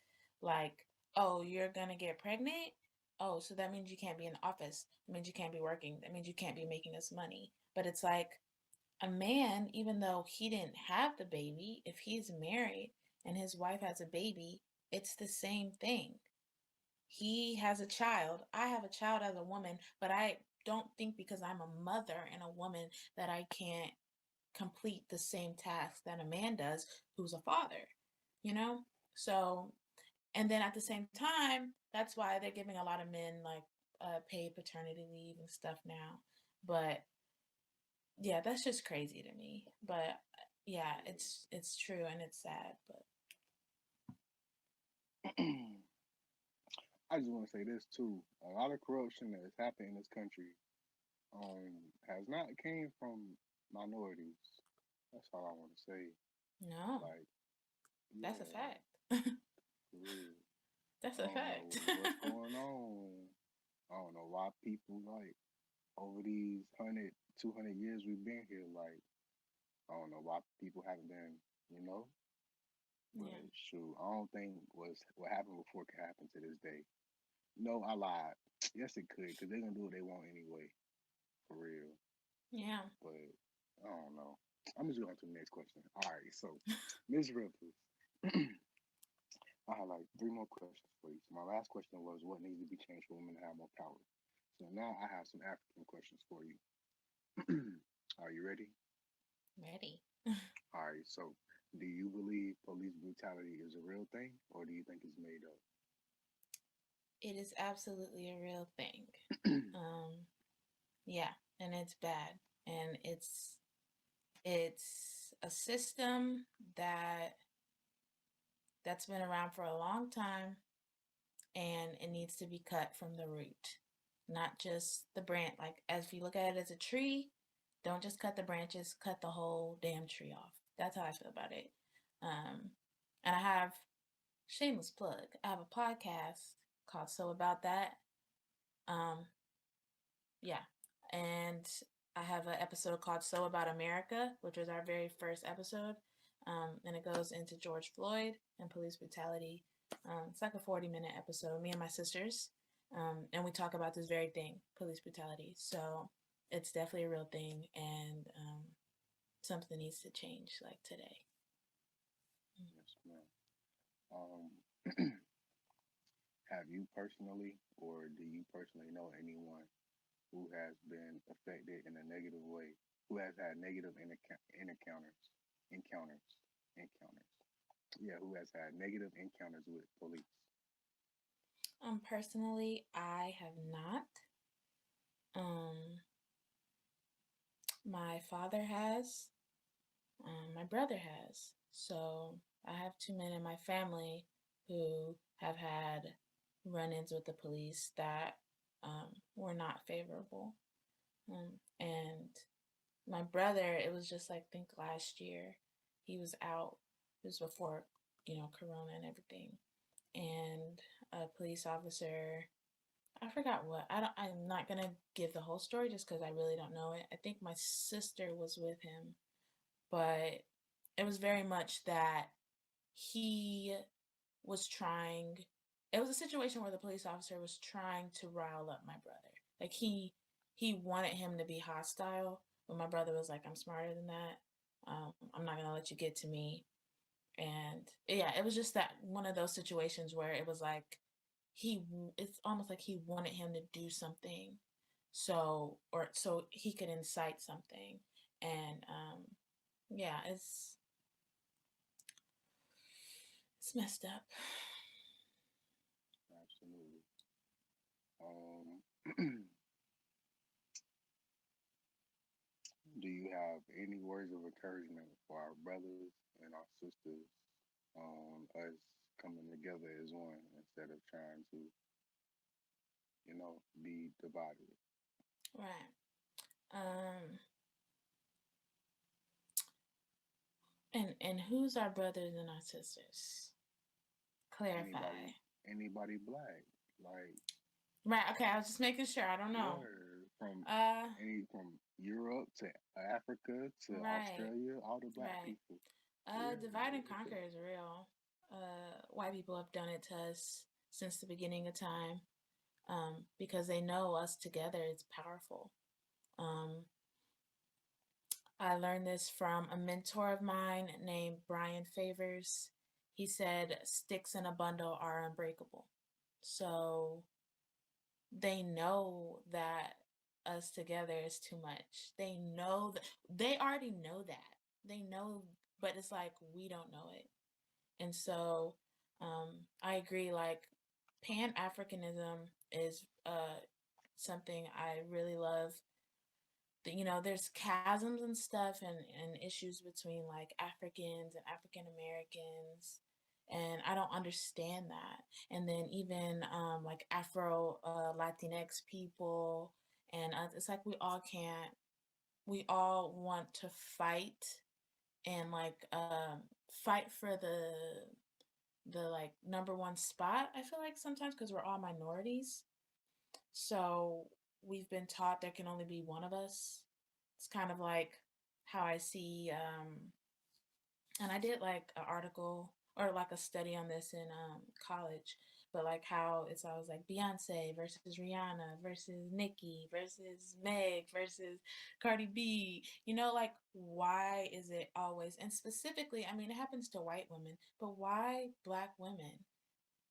Like, oh, you're gonna get pregnant? Oh, so that means you can't be in the office. That means you can't be working. That means you can't be making us money. But it's like a man, even though he didn't have the baby, if he's married and his wife has a baby, it's the same thing. He has a child. I have a child as a woman, but I don't think because I'm a mother and a woman that I can't complete the same task that a man does who's a father, you know? So, and then at the same time, that's why they're giving a lot of men like paid paternity leave and stuff now. But yeah, that's just crazy to me. But yeah, it's true and it's sad, but I just want to say this too. A lot of corruption that has happened in this country has not came from minorities. That's all I want to say. no, Like, that's a yeah, fact. for real. That's I a don't know fact. what's going on. I don't know why people like over these 100, 200 years we've been here. Like, I don't know why people haven't been, you know. But Yeah. shoot, I don't think what happened before can happen to this day. No, I lied. Yes, it could, because they're gonna do what they want anyway, for real. Yeah. But I don't know. I'm just going to the next question. All right, so Ms. Rivers, I have like three more questions for you. So my last question was, what needs to be changed for women to have more power? So now I have some African questions for you. Are you ready? Ready. All right, so do you believe police brutality is a real thing, or do you think it's made It is absolutely a real thing. up? Um, yeah, and it's bad. And it's a system that's been around for a long time and it needs to be cut from the root. Not just the branch. Like as if you look at it as a tree, don't just cut the branches, cut the whole damn tree off. That's how I feel about it. Um, and I have shameless plug. I have a podcast called So About That. Um, yeah. And I have an episode called So About America, which was our very first episode. And it goes into George Floyd and police brutality. It's like a 40-minute episode, me and my sisters. And we talk about this very thing, police brutality. So it's definitely a real thing and something needs to change like today. Yes, ma'am. Um, have you personally, or do you personally know anyone who has been affected in a negative way, who has had negative encounters, encounters? Yeah, who has had negative encounters with police? Personally, I have not. Um, my father has. My brother has. So I have two men in my family who have had run ins with the police that were not favorable. And my brother, it was just like, I think last year, he was out. It was before, Corona and everything. And a police officer, I forgot what. I'm not gonna give the whole story just because I really don't know it. I think my sister was with him, but it was very much that he was trying, it was a situation where the police officer was trying to rile up my brother. Like he wanted him to be hostile, but my brother was like, I'm smarter than that. I'm not gonna let you get to me. And yeah, it was just that one of those situations where it was like it's almost like he wanted him to do something so he could incite something. And yeah, it's messed up. Absolutely. Um, do you have any words of encouragement for our brothers and our sisters on us coming together as one instead of trying to, be divided. Right. Um, and who's our brothers and our sisters? Clarify. Anybody black, like Right. Okay. I was just making sure. I don't know. yeah, from Uh. from Europe to Africa to Right. Australia, all the black Right. people. Yeah, Divide and conquer is real. White people have done it to us since the beginning of time. Because they know us together is powerful. Um, I learned this from a mentor of mine named Brian Favors. He said, "Sticks in a bundle are unbreakable." So they know that us together is too much. They know that they already know that. They know, but it's like we don't know it. And so I agree, like Pan Africanism is something I really love. There's chasms and stuff and issues between like Africans and African Americans. And I don't understand that. And then even like Afro Latinx people. And it's like we all want to fight and like fight for the like number one spot. I feel like sometimes because we're all minorities, so we've been taught there can only be one of us. It's kind of like how I see and I did like an article or like a study on this in college, but like how it's always like Beyonce versus Rihanna versus Nicki versus Meg versus Cardi B. Like why is it always, and specifically, I mean, it happens to white women, but why black women?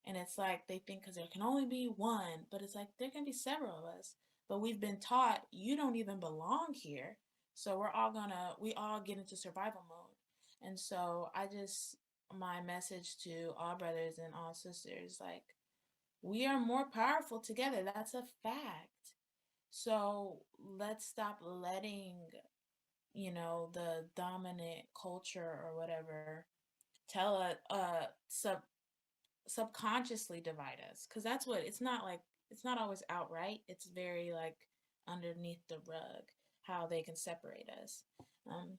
And it's like they think because there can only be one, but it's like there can be several of us. But we've been taught you don't even belong here. So we all get into survival mode. And so my message to all brothers and all sisters, like, we are more powerful together. That's a fact. So let's stop letting, the dominant culture or whatever tell us, subconsciously divide us, because that's what it's not like. It's not always outright. It's very like underneath the rug how they can separate us.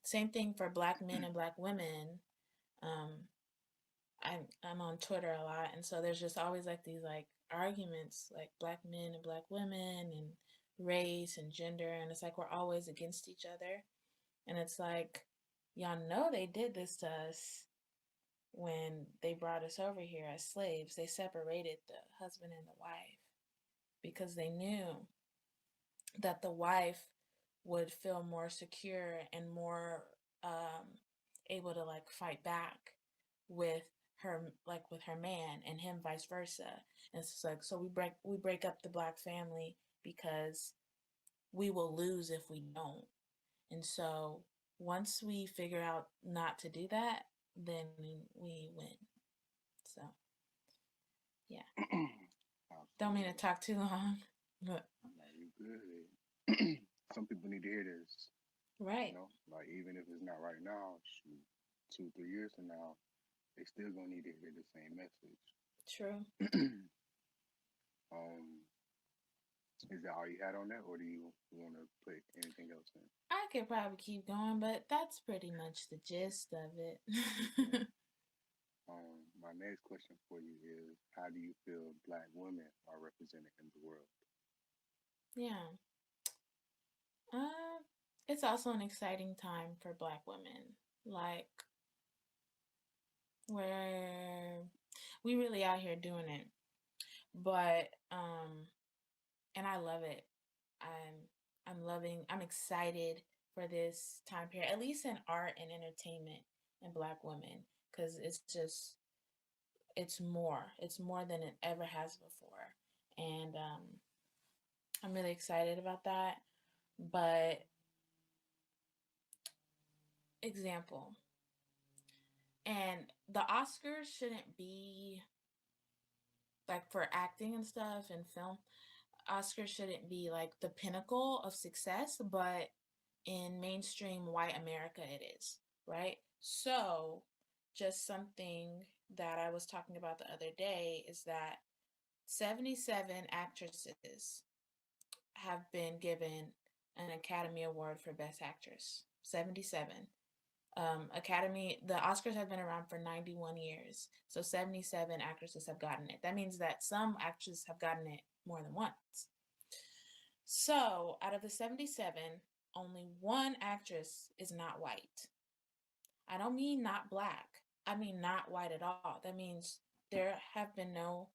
Same thing for black men and black women. um, I'm on Twitter a lot, and so there's just always like these like arguments, like black men and black women and race and gender, and it's like we're always against each other. And it's like, y'all know they did this to us when they brought us over here as slaves. They separated the husband and the wife because they knew that the wife would feel more secure and more able to like fight back with her man, and him vice versa. And it's like, so we break up the black family because we will lose if we don't. And so once we figure out not to do that, then we win. So yeah. Don't mean to Absolutely. talk too long, but No, you good. Some people need to hear this. right. Like even if it's not right now, shoot, 2, 3 years from now, they still gonna need to hear the same message. True. um, is that all you had on that, or do you want to put anything else in? I could probably keep going, but that's pretty much the gist of Okay. it. My next question for you is, how do you feel black women are represented in the world? Yeah. Uh, it's also an exciting time for black women. Like, where we really out here doing it. But and I love it. I'm excited for this time period, at least in art and entertainment and black women, because it's more than it ever has before. And I'm really excited about that. But example, and the Oscars shouldn't be like for acting and stuff and film. Oscars shouldn't be like the pinnacle of success, but in mainstream white America it is, right? So just something that I was talking about the other day is that 77 actresses have been given an Academy Award for Best Actress. 77. The Oscars have been around for 91 years. So 77 actresses have gotten it. That means that some actresses have gotten it more than once. So out of the 77, only one actress is not white. I don't mean not black. I mean not white at all. That means there have been no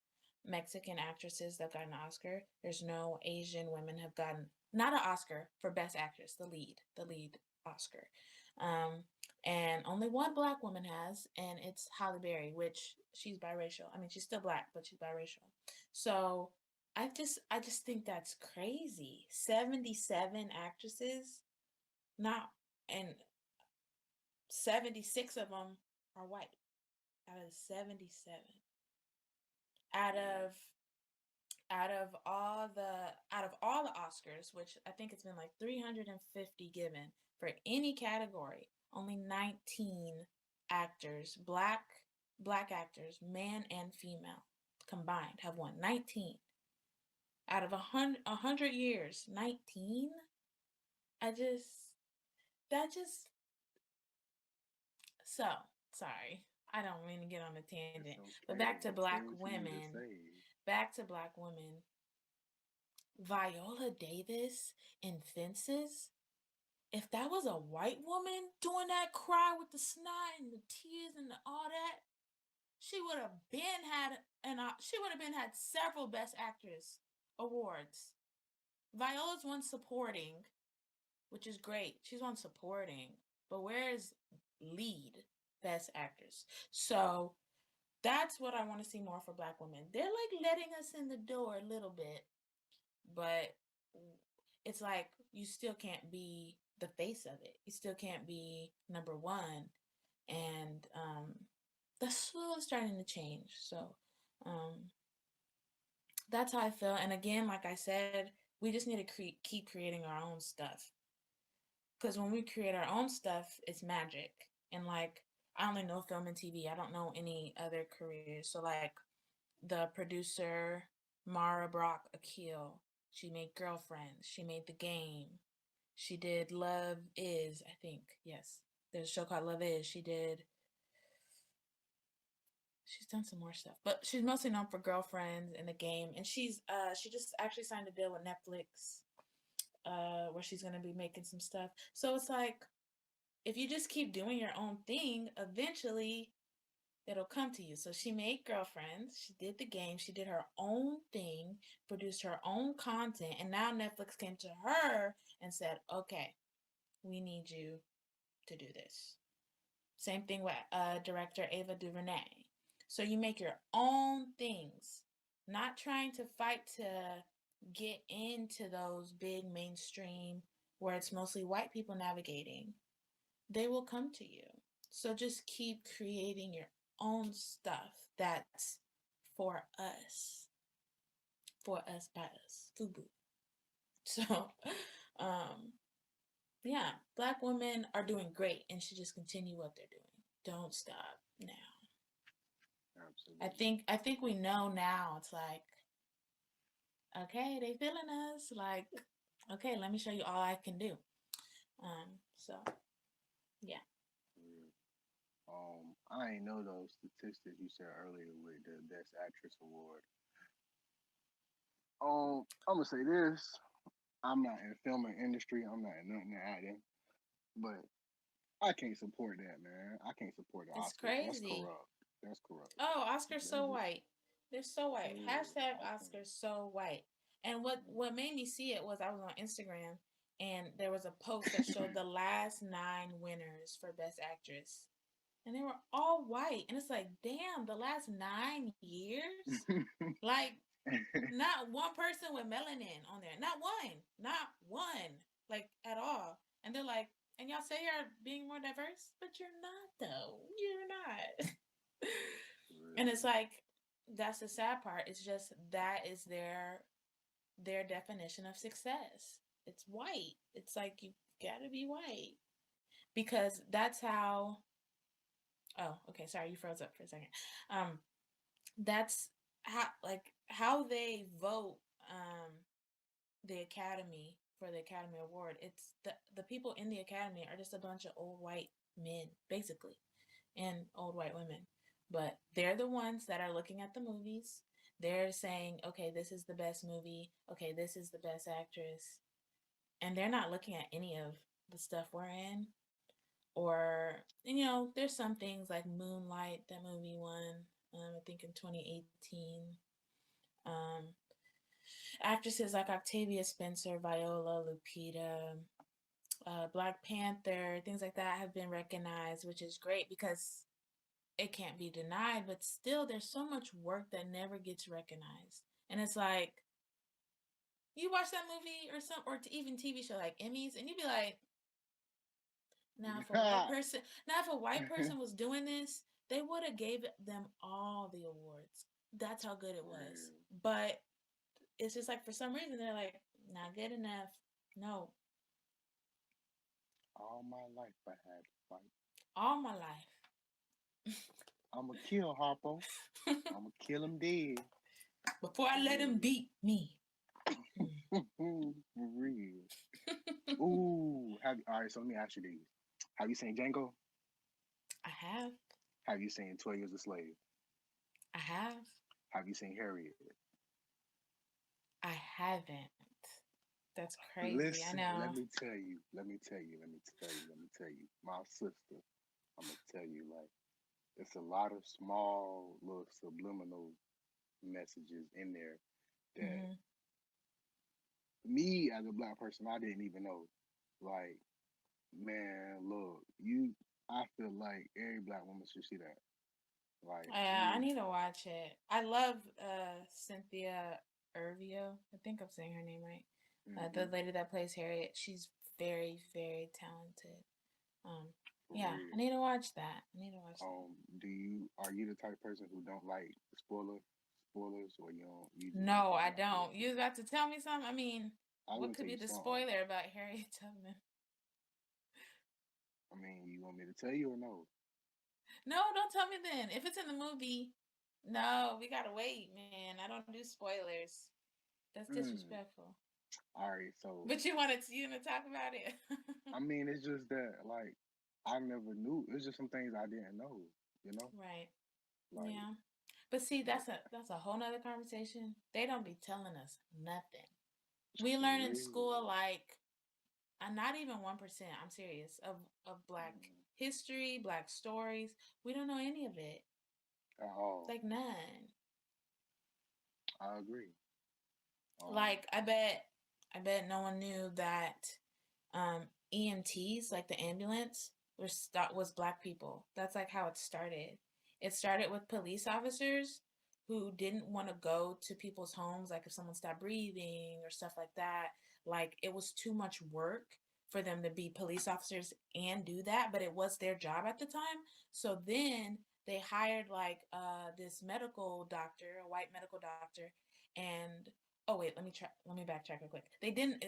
Mexican actresses that got an Oscar. There's no Asian women have gotten not an Oscar for Best Actress, the lead Oscar. And only one black woman has, and it's Halle Berry, which she's biracial. I mean, she's still black, but she's biracial. So I just think that's crazy. 77 actresses, not and 76 of them are white out of 77. Out of all the Oscars, which I think it's been like 350 given for any category, only 19 actors, black actors, man and female combined, have won. 19 out of 100 years. 19. I just that just so sorry. I don't mean to get on a tangent, but back to black women. Back to black women. Viola Davis in Fences. If that was a white woman doing that cry with the snot and the tears and all that, she would have been had several Best Actress awards. Viola's won supporting, which is great. She's won supporting, but where's lead Best Actress? So that's what I want to see more for black women. They're like letting us in the door a little bit, but it's like you still can't be the face of it. You still can't be number one, and that's slowly starting to change. So that's how I feel. And again, like I said, we just need to keep creating our own stuff, because when we create our own stuff, it's magic. And like, I only know film and TV. I don't know any other careers. So like the producer Mara Brock Akil, she made Girlfriends. She made The Game. She did Love Is, I think. Yes. There's a show called Love Is. She's done some more stuff, but she's mostly known for Girlfriends and The Game. And she just actually signed a deal with Netflix, where she's going to be making some stuff. So it's like, if you just keep doing your own thing, eventually it'll come to you. So she made Girlfriends, she did The Game, she did her own thing, produced her own content, and now Netflix came to her and said, okay, we need you to do this. Same thing with director Ava DuVernay. So you make your own things, not trying to fight to get into those big mainstream where it's mostly white people navigating. They will come to you. So just keep creating your own stuff that's for us. For us, by us. Fubu. So, yeah, black women are doing great and should just continue what they're doing. Don't stop now. Absolutely. I think we know now. It's like, okay, they feeling us. Like, okay, let me show you all I can do. So yeah. I ain't know those statistics you said earlier with the Best Actress Award. I'm gonna say this. I'm not in the filming industry. I'm not in nothing acting, but I can't support that, man. I can't support the It's Oscars. That's crazy. corrupt. That's corrupt. Oh, Oscar's That's so just white. They're so white. Hashtag I can't. Oscar's so white. And what made me see it was I was on Instagram and there was a post that showed the last 9 winners for Best Actress. And they were all white. And it's like, damn, the last 9 years? Like, not one person with melanin on there. Not one. Not one. Like, at all. And they're like, and y'all say you're being more diverse, but you're not, though. You're not. And it's like, that's the sad part. It's just that is their definition of success. It's white. It's like, you gotta be white. Because that's how. Oh, okay. Sorry, you froze up for a second. That's how they vote the Academy for the Academy Award. It's the people in the Academy are just a bunch of old white men, basically, and old white women. But they're the ones that are looking at the movies. They're saying, okay, this is the best movie. Okay, this is the best actress. And they're not looking at any of the stuff we're in. Or, there's some things like Moonlight, that movie won, I think in 2018. Um, Actresses like Octavia Spencer, Viola, Lupita, Black Panther, things like that have been recognized, which is great because it can't be denied, but still there's so much work that never gets recognized. And it's like, you watch that movie or even TV show like Emmys, and you'd be like, now if a white person was doing this, they would have gave them all the awards. That's how good it was. But it's just like, for some reason, they're like, not good enough. No. All my life I had to fight. All my life. I'ma kill Harpo. I'ma kill him dead. Before I let him beat me. For real. Ooh. All right, so let me ask you these. Have you seen Django? I have. Have you seen 12 Years a Slave? I have. Have you seen Harriet? I haven't. That's crazy. Listen, I know. let me tell you. My sister, I'm going to tell you, like, it's a lot of small little subliminal messages in there that me as a Black person, I didn't even know. Like, man, look, I feel like every Black woman should see that. Like, I need to watch it. I love Cynthia Erivo. I think I'm saying her name right. The lady that plays Harriet. She's very, very talented. Yeah, I need to watch that. Are you the type of person who don't like spoilers, or you don't? No, I don't. You about to tell me something? I mean, what could be the something. spoiler about Harriet Tubman? I mean, you want me to tell you or no? No, don't tell me then. If it's in the movie, no, we gotta wait, man. I don't do spoilers. That's disrespectful. All right, so. But you gonna talk about it? I mean, it's just that, like, I never knew. It's just some things I didn't know, Right. Like, yeah. But see, that's a whole nother conversation. They don't be telling us nothing. We learn in school, like, not even 1%, I'm serious, of Black history, Black stories. We don't know any of it. At all. Like, none. I agree. Like, I bet no one knew that EMTs, like the ambulance, was Black people. That's like how it started. It started with police officers who didn't want to go to people's homes, like if someone stopped breathing or stuff like that. Like, it was too much work for them to be police officers and do that, but it was their job at the time. So then they hired like this medical doctor, a white medical doctor, and oh wait, let me backtrack real quick. They didn't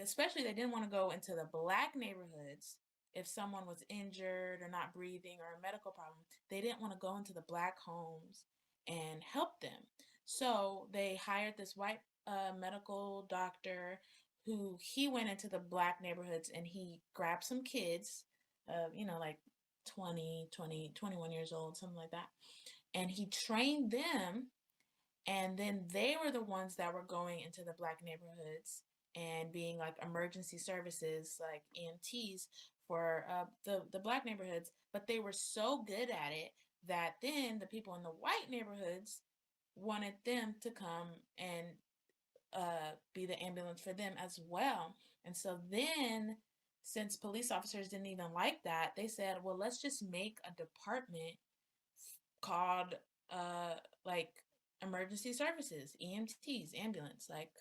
want to go into the Black neighborhoods if someone was injured or not breathing or a medical problem. They didn't want to go into the Black homes and help them. So they hired this white medical doctor who he went into the Black neighborhoods and he grabbed some kids, like 21 years old, something like that. And he trained them, and then they were the ones that were going into the Black neighborhoods and being like emergency services, like EMTs for the Black neighborhoods. But they were so good at it that then the people in the white neighborhoods wanted them to come and be the ambulance for them as well. And so then, since police officers didn't even like that, they said, well, let's just make a department called like emergency services, EMTs, ambulance, like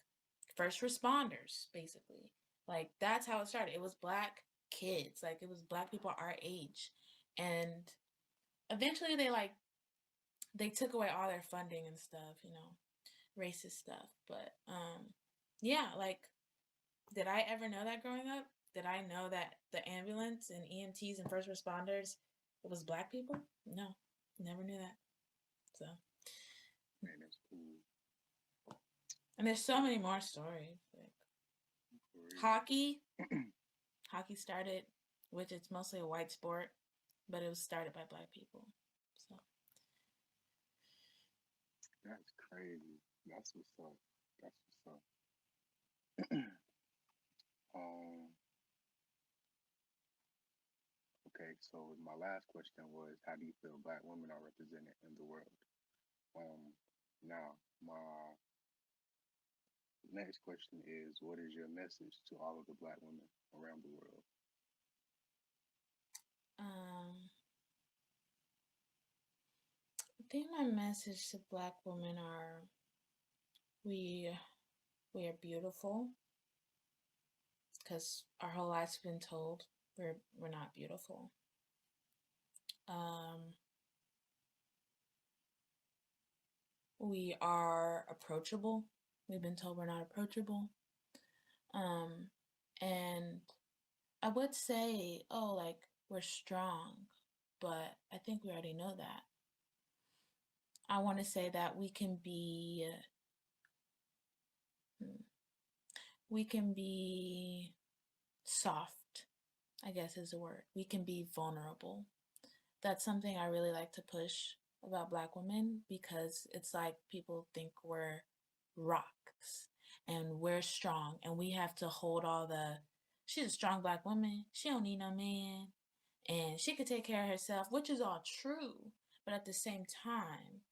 first responders, basically. Like, that's how it started. It was Black kids, like it was Black people our age. And eventually they took away all their funding and stuff, racist stuff. But yeah, like, did I ever know that growing up? Did I know that the ambulance and EMTs and first responders, it was Black people? No, never knew that. So, man, that's cool. And there's so many more stories. Like For real. hockey. Hockey started, which it's mostly a white sport, but it was started by black people. So That's crazy. That's what's up. That's what's up. um. Okay. So my last question was, how do you feel black women are represented in the world? Um. Now, my next question is, what is your message to all of the black women around the world? um, I think my message to black women are we we are beautiful because our whole lives been told we're not beautiful. Um, we are approachable. We've been told we're not approachable. Um, and I would say, oh, like we're strong, but I think we already know that. I want to say that hmm, we can be soft, I guess is the word. We can be vulnerable. That's something I really like to push about black women because it's like people think we're rocks and we're strong and we have to hold all she's a strong black woman. She don't need no man and she could take care of herself, which is all true. But at the same time,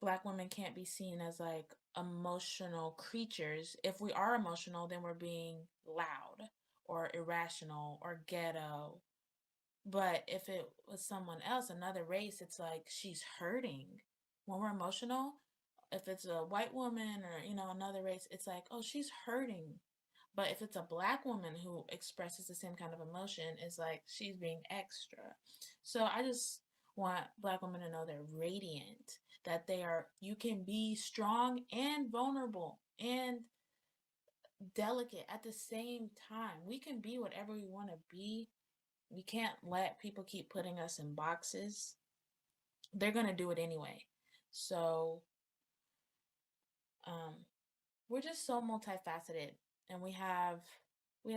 black women can't be seen as like emotional creatures. If we are emotional, then we're being loud or irrational or ghetto. But if it was someone else, another race, it's like she's hurting. When we're emotional, if it's a white woman or, another race, it's like, oh, she's hurting. But if it's a black woman who expresses the same kind of emotion, it's like she's being extra. So I just want black women to know they're radiant, that you can be strong and vulnerable and delicate at the same time. We can be whatever we want to be. We can't let people keep putting us in boxes. They're going to do it anyway. So, um, we're just so multifaceted and we have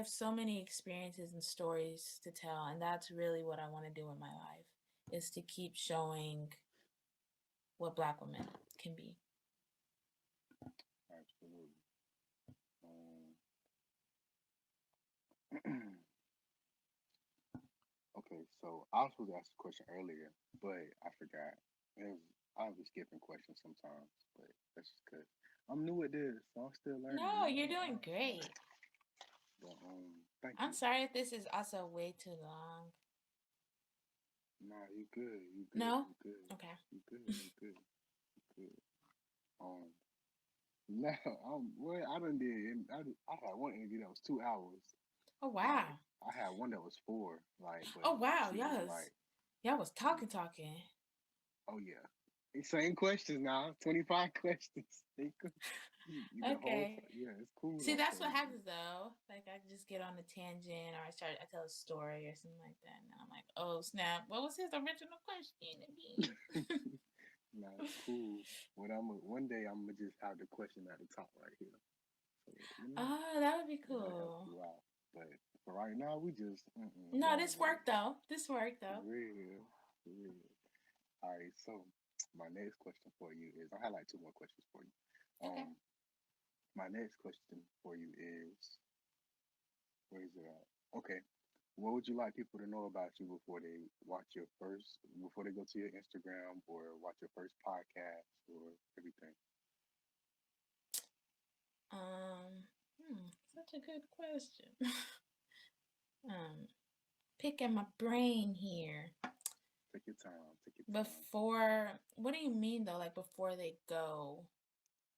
so many experiences and stories to tell, and that's really what I want to do in my life, is to keep showing what black women can be. Absolutely. Um, okay, so I was supposed to ask a question earlier, but I forgot. I'll be skipping questions sometimes, but that's just because I'm new at this, so I'm still learning. No, you're doing great. But thank I'm you. sorry if this is also way too long. Nah, you good. You good. No? You good. Okay. You good. You good. You good. Um, now well, I done did. I had one interview that was 2 hours. Oh, wow. Like I had one that was four. Like, but Oh, wow. she was like, Y'all was talking. "Oh yeah, same questions now. 25 questions. The whole Okay. yeah, it's cool See, though. that's So what happens though. Like I just get on a tangent or I tell a story or something like that. And I'm like, oh snap, what was his original question again? nah, it's cool. But one day I'm gonna just have the question at the top right here. So Oh, that would be it'll help cool. you out. But for right now, we just No, going this with it. worked though. This worked For though. real, for real. All right. So my next question for you is, I have like two more questions for you. Okay. My next question for you is, where is it at? Okay. What would you like people to know about you before they go to your Instagram or watch your first podcast or everything? Um, such a good question. um, Picking my brain here. Take your time. Take your time. Before, what do you mean though? Like before they go,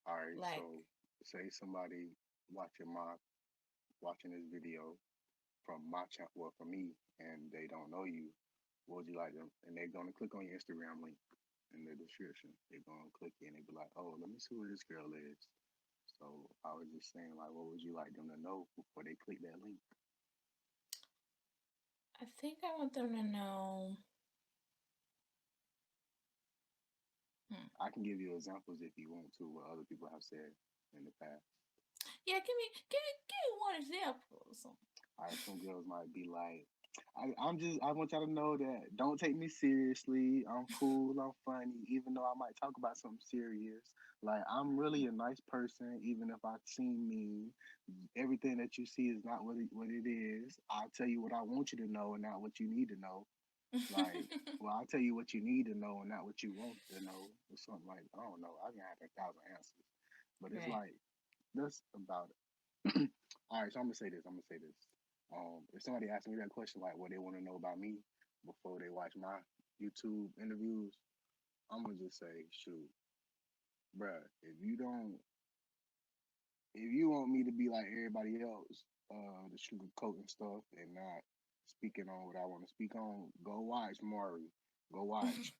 All right. like, So say somebody watching my watching this video from my channel, well, from me, and they don't know you. What would you like them? And they're gonna click on your Instagram link in the description. They're gonna click it and they be like, "Oh, let me see who this girl is." So I was just saying, like, what would you like them to know before they click that link? I think I want them to know. Hmm. I can give you examples if you want to, what other people have said. in the past? Yeah, give me one example or something. All right, some girls might be like, I want y'all to know that don't take me seriously. I'm cool, I'm funny, even though I might talk about something serious. Like, I'm really a nice person, even if I seem mean. Everything that you see is not what it is. I'll tell you what I want you to know and not what you need to know. Like, well, I'll tell you what you need to know and not what you want to know, or something like, I don't know. I can have 1,000 answers. But it's Right. like, that's about it. All right, so I'm gonna say this. I'm gonna say this. If somebody asks me that question, like what they want to know about me before they watch my YouTube interviews, I'm gonna just say, shoot, bruh, if you want me to be like everybody else, the sugarcoating stuff and not speaking on what I want to speak on, go watch Maury. Go watch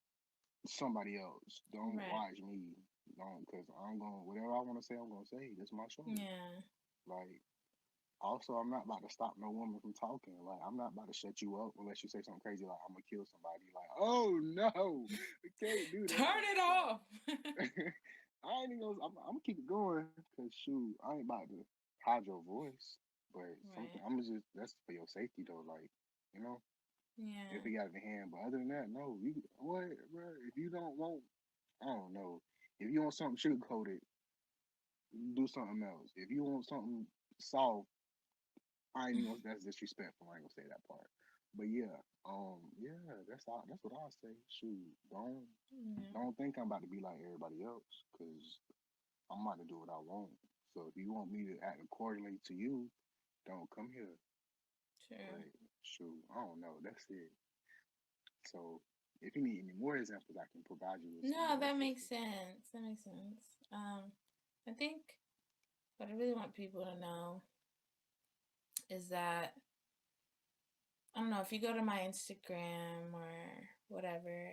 somebody else. Don't Right. watch me. Don't, cause I'm gonna whatever I want to say, I'm gonna say. This is my show. Yeah. Like, also, I'm not about to stop no woman from talking. Like, I'm not about to shut you up unless you say something crazy like I'm gonna kill somebody. Like, oh no, we can't do Turn that. it off. Like, I ain't even gonna. I'm gonna keep it going because shoot, I ain't about to hide your voice. But something Right. I'm just that's for your safety though. Like, you know, if Yeah. it got in the hand. But other than that, no. You what, bro? If you don't want, I don't know. If you want something sugar coated, do something else. If you want something soft, I ain't even gonna, that's disrespectful. I ain't gonna say that part. But yeah, yeah, that's all. That's what I say. Shoot, Yeah. don't think I'm about to be like everybody else, cause I'm about to do what I want. So if you want me to act accordingly to you, don't come here. True. But shoot, I don't know. That's it. So if you need any more examples, I can provide you with some No, more that makes sisters. sense. That makes sense. I think what I really want people to know is that I don't know if you go to my Instagram or whatever,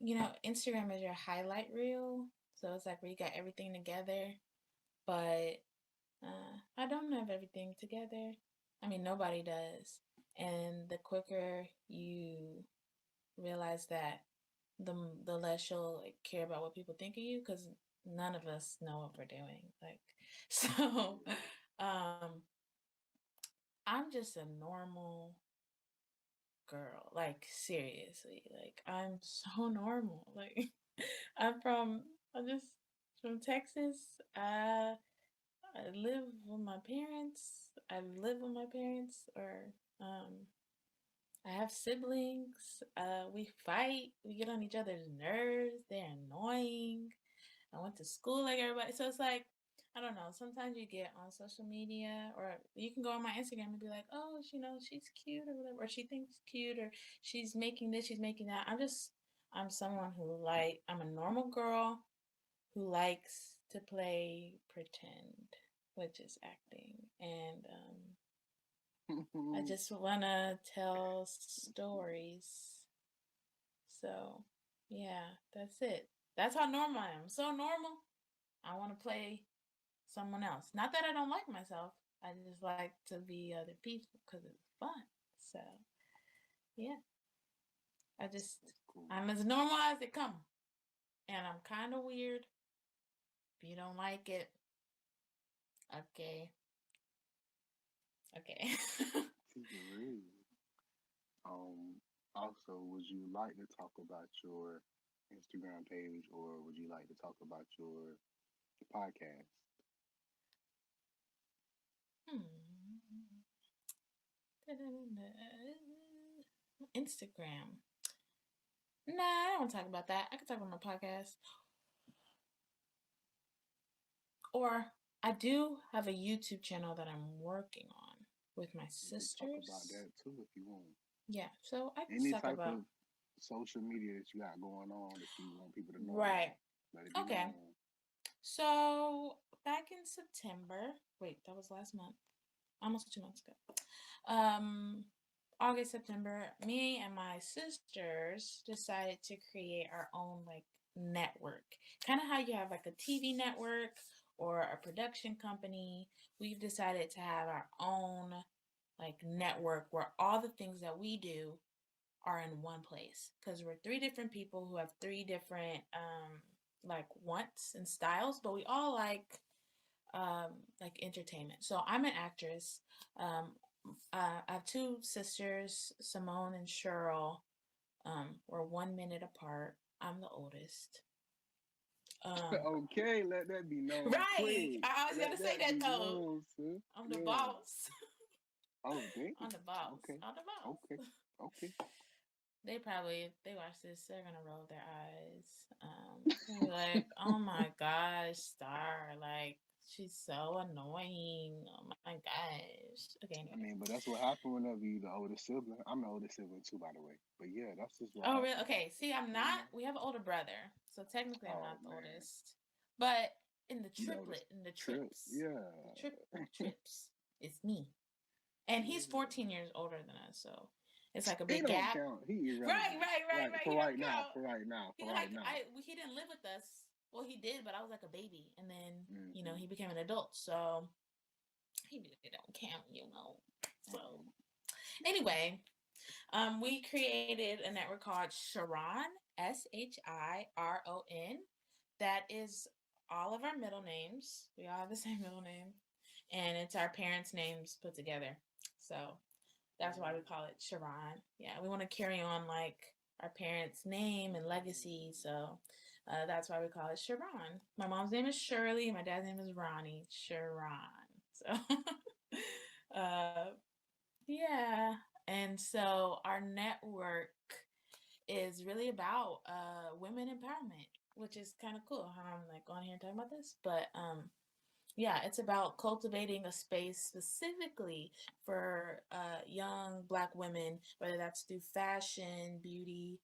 Instagram is your highlight reel. So it's like where you got everything together. But I don't have everything together. I mean, nobody does. And the quicker you realize that, the the less you'll like, care about what people think of you, because none of us know what we're doing. Like, so, um, I'm just a normal girl. Like, seriously, like I'm so normal. Like, I'm just from Texas. I live with my parents. I live with my parents, or um, I have siblings. We fight. We get on each other's nerves. They're annoying. I went to school like everybody. So it's like, I don't know. Sometimes you get on social media, or you can go on my Instagram and be like, oh, she's cute or whatever, or she thinks cute, or she's making this, she's making that. I'm someone I'm a normal girl who likes to play pretend, which is acting. And I just want to tell stories. So, yeah, that's it. That's how normal I am. So normal. I want to play someone else. Not that I don't like myself. I just like to be other people because it's fun. So, yeah, I just, That's cool. I'm as normal as it comes. And I'm kind of weird. If you don't like it, okay. Okay. Really. Also, would you like to talk about your Instagram page or would you like to talk about your podcast? Hmm. Instagram. Nah, I don't want to talk about that. I can talk about my podcast. Or I do have a YouTube channel that I'm working on with my We can talk about sisters. that too if you want. Yeah, so I can just Any talk type about. of social media that you got going on that you want people to know Right. about, let it be Okay. known. So back in September, wait, that was last month, almost 2 months ago. Um, August, September, me and my sisters decided to create our own like network. Kind of how you have like a TV network or a production company. We've decided to have our own like network where all the things that we do are in one place, because we're three different people who have three different like wants and styles, but we all like like entertainment. So I'm an actress. I have two sisters, Simone and Cheryl. We're 1 minute apart. I'm the oldest. Okay, let that be known Right. quick. I was Let gonna say that that be though. known, sis. I'm the Yeah. boss. Oh, damn. I'm the boss. Okay. I'm the boss. Okay. Okay. They probably, if they watch this, they're gonna roll their eyes. They're like, oh my gosh, Starr, like she's so annoying. Oh my gosh. Okay, I anyway. mean, but that's what happened whenever you the older sibling. I'm the older sibling too, by the way. But yeah, that's just what Oh really? happened. Okay. See, I'm You not. know? We have an older brother, so technically I'm Oh not the man, oldest. But in the you the oldest triplet, in the trip. trips, Yeah. the trips, it's me, and he's Yeah. 14 years older than us, so it's like a He big don't gap. count. He Right, irrelevant. right, right, Right right. for He right don't now. count. For right now. He For right like now. he didn't live with us. Well, he did, but I was like a baby, and then Mm-hmm. he became an adult, so he really don't count, So anyway, we created a network called Sharon, Shiron. That is all of our middle names. We all have the same middle name, and it's our parents' names put together. So that's why we call it Sharon. Yeah, we want to carry on like our parents' name and legacy. So that's why we call it Sharon. My mom's name is Shirley. My dad's name is Ronnie. Sharon. So uh, yeah. And so our network is really about women empowerment, which is kind of cool how I'm like on here talking about this. But yeah, it's about cultivating a space specifically for young Black women, whether that's through fashion, beauty.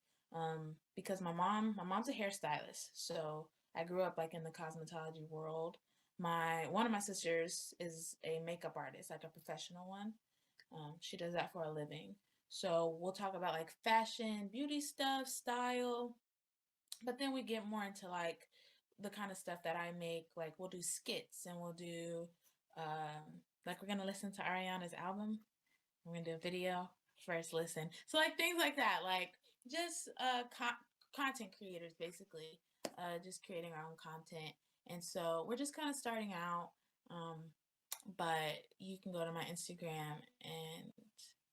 Because my mom's a hairstylist, so I grew up like in the cosmetology world. One of my sisters is a makeup artist, like a professional one. She does that for a living. So we'll talk about like fashion, beauty stuff, style, but then we get more into like the kind of stuff that I make. Like we'll do skits and we'll do like we're gonna listen to Ariana's album. We're gonna do a video first listen. So like things like that, like just content creators basically, just creating our own content. And so we're just kind of starting out. Um, but you can go to my Instagram and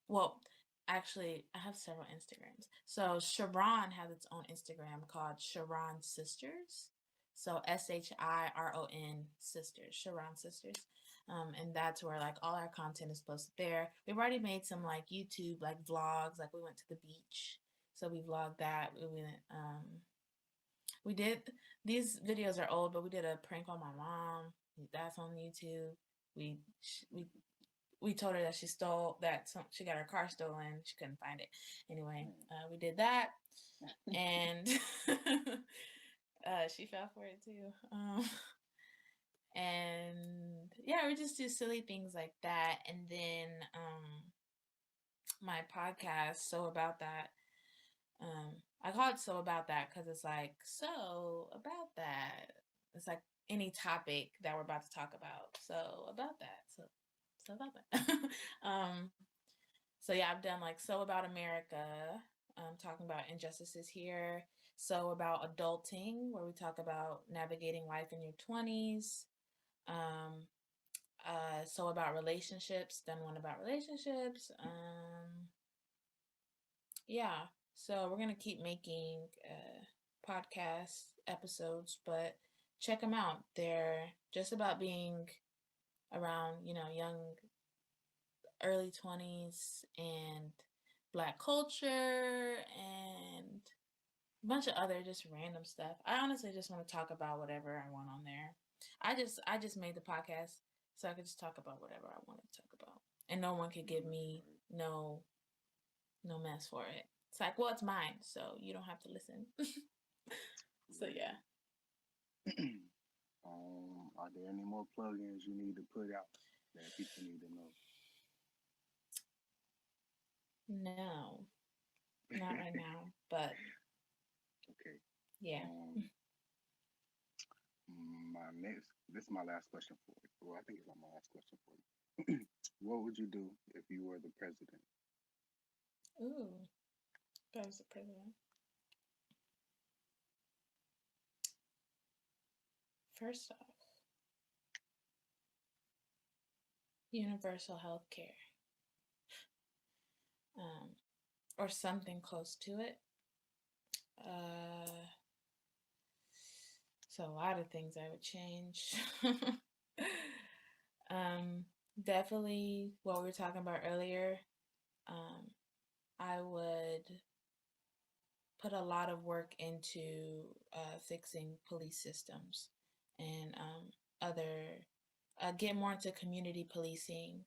well, actually I have several Instagrams. So Sharon has its own Instagram called Sharon Sisters. So Shiron Sisters, Sharon Sisters. And that's where like all our content is posted there. We've already made some like YouTube like vlogs, like we went to the beach. So we vlogged that. We did these videos are old, but we did a prank on my mom. That's on YouTube. We we we told her that she got her car stolen. She couldn't find it. Anyway, we did that, and she fell for it too. And yeah, we just do silly things like that, and then my podcast, So About That. I call it So About That because it's like so about that. It's like any topic that we're about to talk about. So about that. So about that. um, so yeah, I've done like So About America, talking about injustices here. So About Adulting, where we talk about navigating life in your 20s. Um, so About Relationships, done one about relationships. Yeah, so we're gonna keep making podcast episodes, but check them out. They're just about being around, young early 20s and Black culture and a bunch of other just random stuff. I honestly just want to talk about whatever I want on there. I just made the podcast so I could just talk about whatever I wanted to talk about. And no one could give me no mess for it. It's like, well, it's mine, so you don't have to listen. So yeah. Are there any more plugins you need to put out that people need to know? No, not right now, but Okay. yeah. This is my last question for you. Well, I think it's not my last question for you. What would you do if you were the president? Ooh, that was the president. First off, universal health care, or something close to it. So a lot of things I would change. Definitely what we were talking about earlier. I would put a lot of work into fixing police systems and get more into community policing,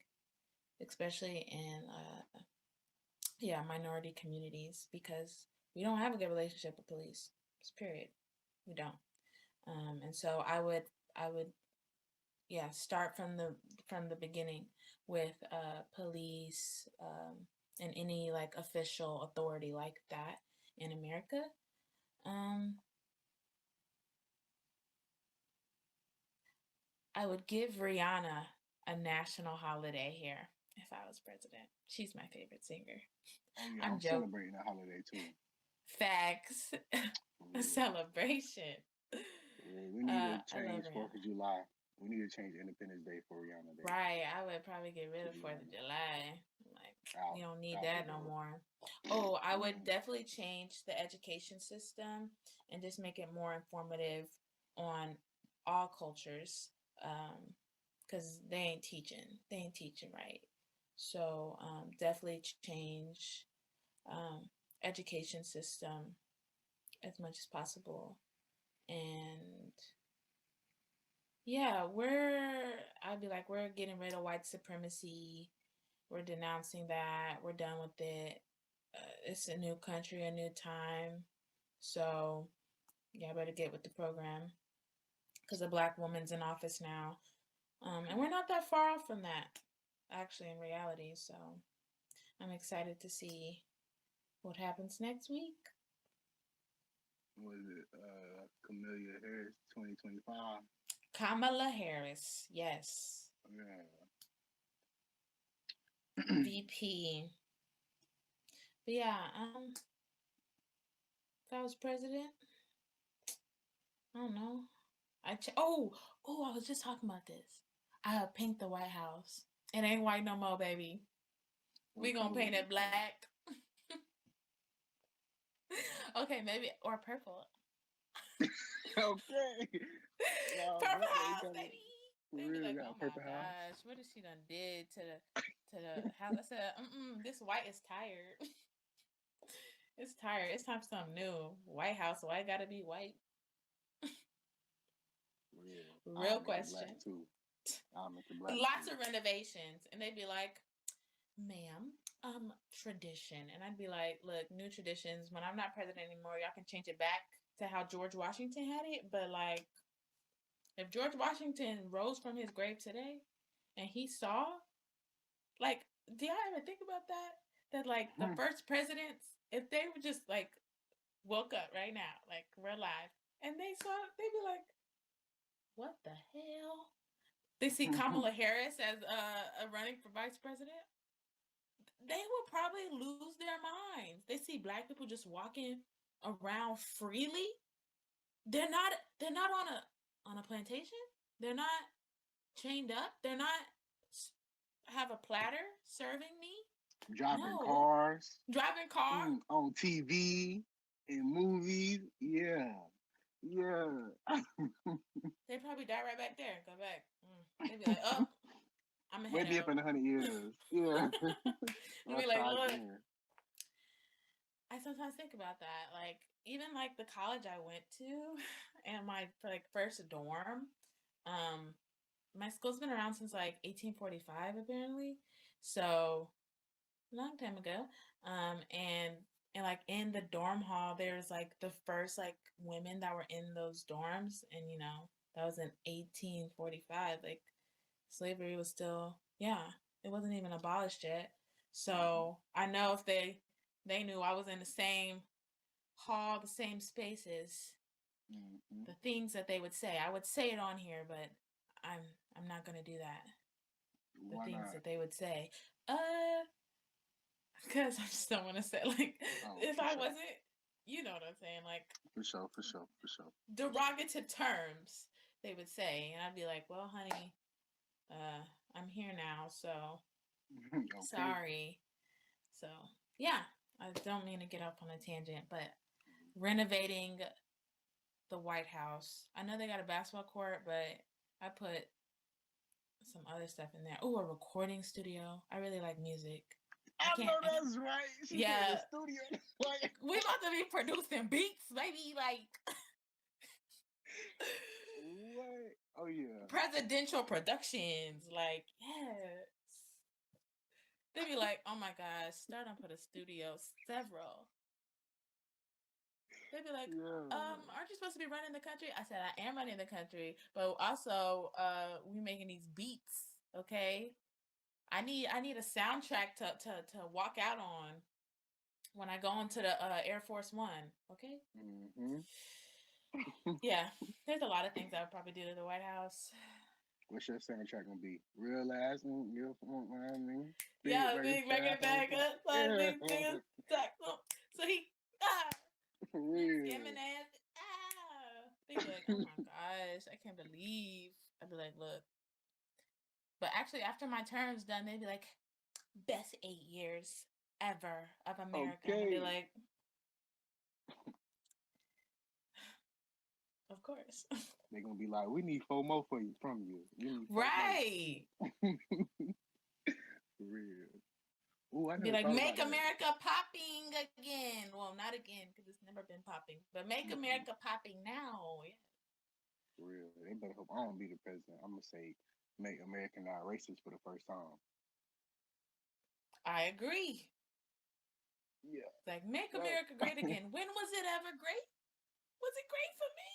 especially in minority communities, because we don't have a good relationship with police. Just period. We don't. And so I would start from the beginning with police and any like official authority like that in America. I would give Rihanna a national holiday here if I was president. She's my favorite singer. Oh yeah, I'm celebrating that holiday too. Facts. A celebration. Yeah, we need to change 4th of July. We need to change Independence Day for Rihanna Day. Right. I would probably get rid of 4th of July. Like, we don't need that no more. Oh, I would definitely change the education system and just make it more informative on all cultures. Because they ain't teaching right. So definitely change education system as much as possible. And yeah, I'd be like, we're getting rid of white supremacy. We're denouncing that. We're done with it. It's a new country, a new time. So yeah, I better get with the program, because a Black woman's in office now. And we're not that far off from that, actually, in reality. So I'm excited to see what happens next week. What is it? Kamala Harris, 2025. Kamala Harris, yes. Yeah. VP. But yeah, if I was president, I don't know. I was just talking about this. I would paint the White House. It ain't white no more, baby. We gonna paint it black. Okay, maybe, or purple. Okay. Purple house, baby. They be like, oh my gosh, house. What has she done did to the house? I said, this white is tired. It's tired. It's time for something new. White House, why it gotta be white? Real question. Lots of renovations, and they'd be like, ma'am, tradition. And I'd be like, look, new traditions. When I'm not president anymore, y'all can change it back to how George Washington had it. But like, if George Washington rose from his grave today and he saw, like, do y'all ever think about that? That like the first presidents, if they were just like woke up right now, like we're alive, and they saw, they'd be like, what the hell? They see Kamala Harris as running for vice president. They will probably lose their minds. They see Black people just walking around freely. They're not on a plantation. They're not chained up. They're not have a platter serving me. Driving cars on TV, in movies. Yeah. They probably die right back there. Go back. They'd be like, oh, I'm gonna head maybe up in 100 years. Yeah. You'd be like, look. I sometimes think about that. Like, even like the college I went to and my like first dorm, my school's been around since like 1845 apparently. So long time ago. And like in the dorm hall, there's like the first like women that were in those dorms, and you know, that was in 1845. Like slavery was still, it wasn't even abolished yet. So I know if they knew I was in the same hall, the same spaces, the things that they would say. I would say it on here, but I'm not gonna do that. The things that they would say. Because I just don't want to say, like, if I wasn't, you know what I'm saying, like, for sure. Derogative terms they would say, and I'd be like, well, honey, I'm here now, so Okay. sorry. So yeah, I don't mean to get off on a tangent, but renovating the White House. I know they got a basketball court, but I put some other stuff in there. Oh, a recording studio. I really like music. I I know can't. that's right. She said Yeah, the studio. Like, we about to be producing beats, maybe like what? Oh yeah. presidential productions. Like, yes. They'd be like, oh my gosh, Starr done put a studio, several. They'd be like, Yeah. aren't you supposed to be running the country? I said, I am running the country, but also we making these beats, okay? I need a soundtrack to walk out on when I go into the Air Force One, okay? Mm-hmm. Yeah, there's a lot of things I would probably do to the White House. What's your soundtrack gonna be? Real ass and you know what I mean? Big Yeah, record big style. record bag up, Yeah. big tackle. So he For skimming real. ass. They'd be like, oh my gosh, I can't believe. I'd be like, look. But actually, after my term's done, they'd be like, best 8 years ever of America. And I'd be Okay. like, of course. They're gonna be like, we need 4 more from you. We need 4 Right. more. For real. Ooh, I Be never like, thought about make that. America popping again. Well, not again because it's never been popping, but make America popping now. Yeah. For real. They better hope I don't be the president. I'm gonna say make America not racist for the first time. I agree. Yeah. It's like, make Right. America great again. When was it ever great? Was it great for me?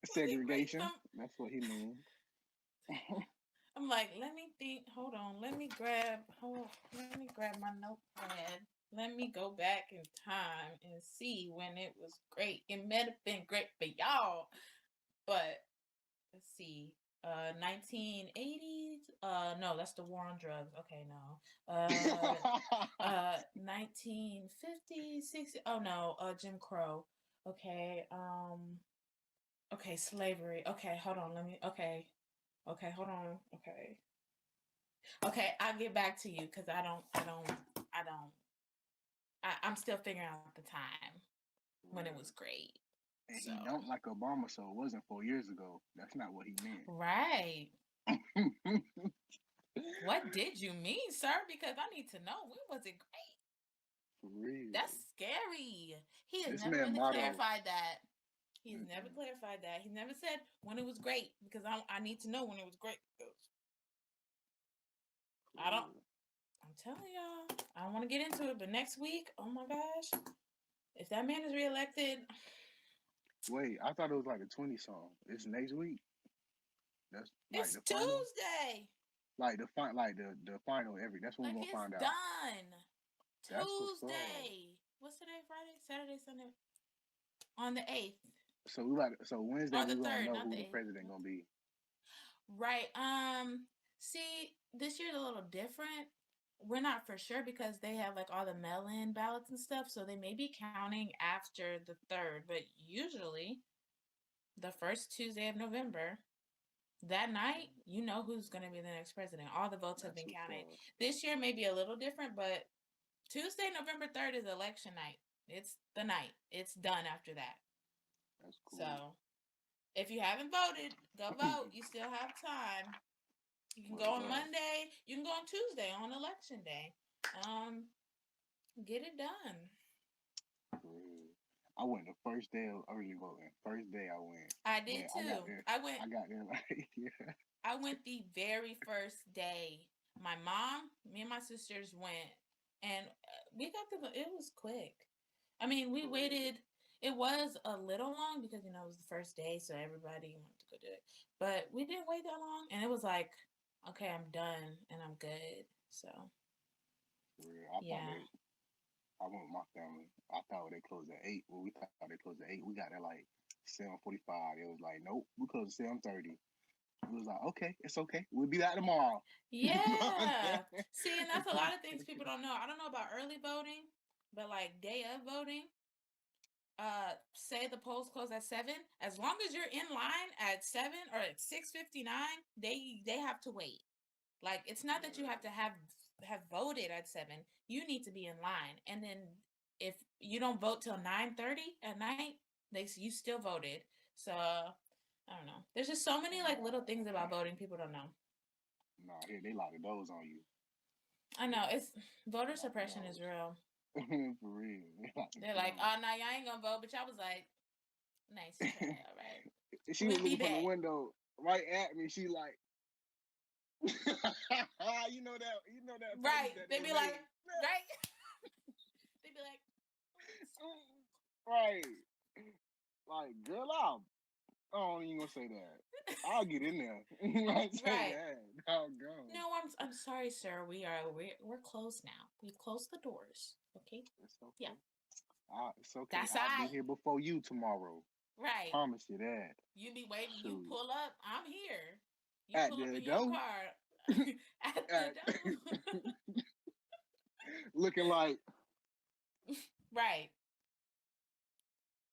Was it great Segregation. for That's what he means. I'm like, let me think. Hold on. Let me grab my notepad. Let me go back in time and see when it was great. It might have been great for y'all, but let's see. 1980s. No, that's the war on drugs. Okay, no. 1950s, 60s. Oh no, Jim Crow. Okay. Okay, slavery. Okay, hold on. Let me. Okay. Okay, hold on. Okay. Okay, I'll get back to you because I'm still figuring out the time when it was great. And So he don't like Obama, so it wasn't 4 years ago. That's not what he meant. right. What did you mean, sir? Because I need to know when was it great? For real. That's scary. He has This never man really motto. clarified that. He has never Mm-mm. clarified that. He never said when it was great because I need to know when it was great. I don't. I'm telling y'all, I don't want to get into it, but next week, oh my gosh, if that man is reelected, Wait, I thought it was like a 20 song. It's next week. That's like it's the final. Tuesday. Like the final every. That's when Like we're gonna it's find out. done. That's what's up. Tuesday. What's today? Friday, Saturday, Sunday. On the 8th So Wednesday or the we're gonna 3rd, know not who the the 8th. president gonna be. Right. See, this year's a little different. We're not for sure because they have like all the mail-in ballots and stuff, so they may be counting after the 3rd, but usually the first Tuesday of November, that night, you know who's going to be the next president. All the votes have That's been what's counted. up. This year may be a little different, but Tuesday, November 3rd is election night. It's the night. It's done after that. That's cool. So, if you haven't voted, go vote. You still have time. You can go on Monday. You can go on Tuesday on election day. Get it done. I went the first day of early voting. First day I went. I did But too. I got there like yeah. I went the very first day. My mom, me and my sisters went, and we got it was quick. I mean, we waited. It was a little long because it was the first day, so everybody wanted to go do it. But we didn't wait that long, and it was like, okay, I'm done and I'm good. So yeah. I went with my family. I thought they closed at 8. Well, we thought they closed at 8. We got there like 7:45. It was like, nope, we closed at 7:30. It was like, okay, it's okay. We'll be out tomorrow. Yeah. See, and that's a lot of things people don't know. I don't know about early voting, but like day of voting, say the polls close at 7, as long as you're in line at 7 or at 6:59, they have to wait. Like, it's not that you have to have voted at 7. You need to be in line, and then if you don't vote till 9:30 at night, you still voted. So I don't know. There's just so many like little things about voting people don't know. Nah, here they lock the doors on you. I know it's voter suppression is real. For real. They're like, oh no, y'all ain't gonna vote, but y'all was like, nice try, all right. She was looking from the window right at me. She like, you know that right. that They be like, right. They be like, right. Like, girl, I don't even gonna say that. I'll get in there. I say that. Doggone. No, I'm sorry, sir. We're closed now. We've closed the doors. Okay. It's okay. Yeah. It's okay. That's I'll be here before you tomorrow. Right. Promise you that. You be waiting. Shoot. You pull up. I'm here. You at pull up the in door. Your car. At the door. Looking like. Right.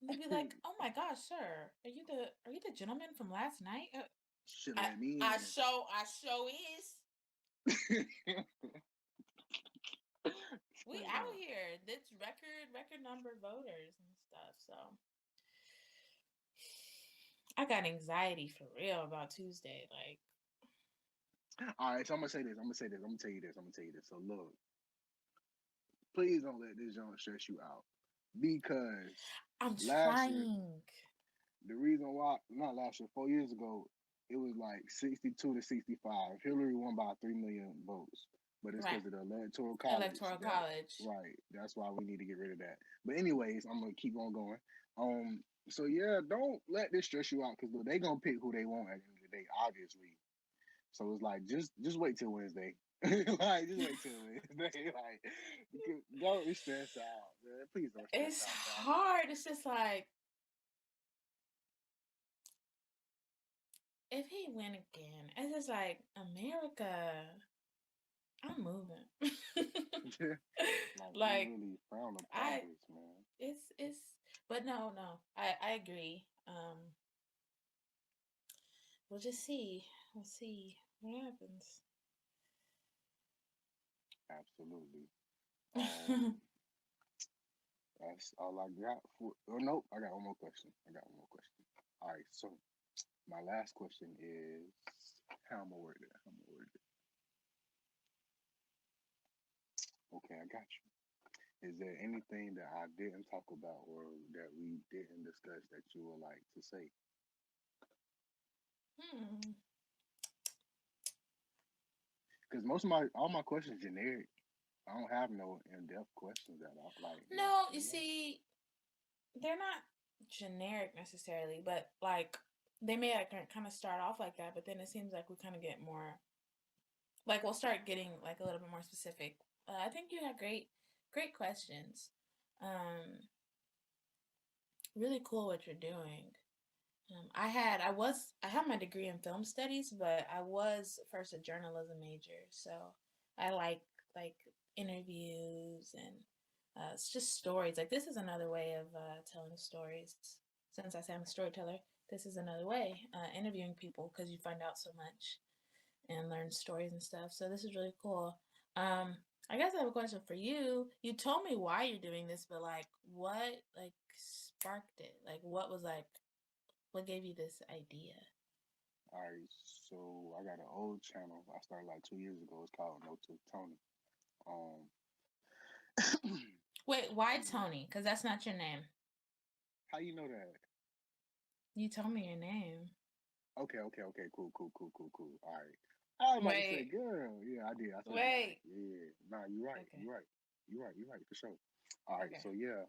They'd be like, "Oh my gosh, sir, are you the gentleman from last night?" Should let me in. I show is. We out here. That's record number voters and stuff. So I got anxiety for real about Tuesday. Like, all right, so I'm gonna say this. I'm gonna tell you this. So look, please don't let this joint stress you out, because I'm trying. The reason why, not last year, 4 years ago, it was like 62 to 65. Hillary won by 3 million votes, but it's because of the electoral college. Right. That's why we need to get rid of that. But anyways, I'm gonna keep on going. So yeah, don't let this stress you out, because they gonna pick who they want at the end of the day, obviously. So it's like just wait till Wednesday. Like, just wait till Wednesday. Like, don't be stressed out, man. Please don't stress out. It's hard. It's just like, if he win again, it's just like, America, I'm moving. Like, really frown upon this, man. It's but no, I agree. We'll just see. We'll see what happens. Absolutely. That's all I got for. Oh nope, I got one more question. All right, so my last question is, how am I word it? Okay, I got you. Is there anything that I didn't talk about or that we didn't discuss that you would like to say? Because all my questions generic. I don't have no in-depth questions at all. Like, no, you see, they're not generic necessarily, but like, they may like kind of start off like that, but then it seems like we kind of get more, like, we'll start getting like a little bit more specific. I think you had great questions. Really cool what you're doing. I had my degree in film studies, but I was first a journalism major, so I like interviews and it's just stories. Like, this is another way of telling stories. Since I say I'm a storyteller, this is another way, interviewing people, because you find out so much and learn stories and stuff. So this is really cool. I guess I have a question for you. You told me why you're doing this, but like, what like sparked it? Like, what gave you this idea? All right, so I got an old channel I started like 2 years ago. It's called No to Tony. Wait, why Tony? Because that's not your name. How you know that? You told me your name. Okay, cool. All right. I was about to say, girl. Yeah, I did. I said, wait. Yeah, nah, you're right. Okay. You're right for sure. All right, so yeah,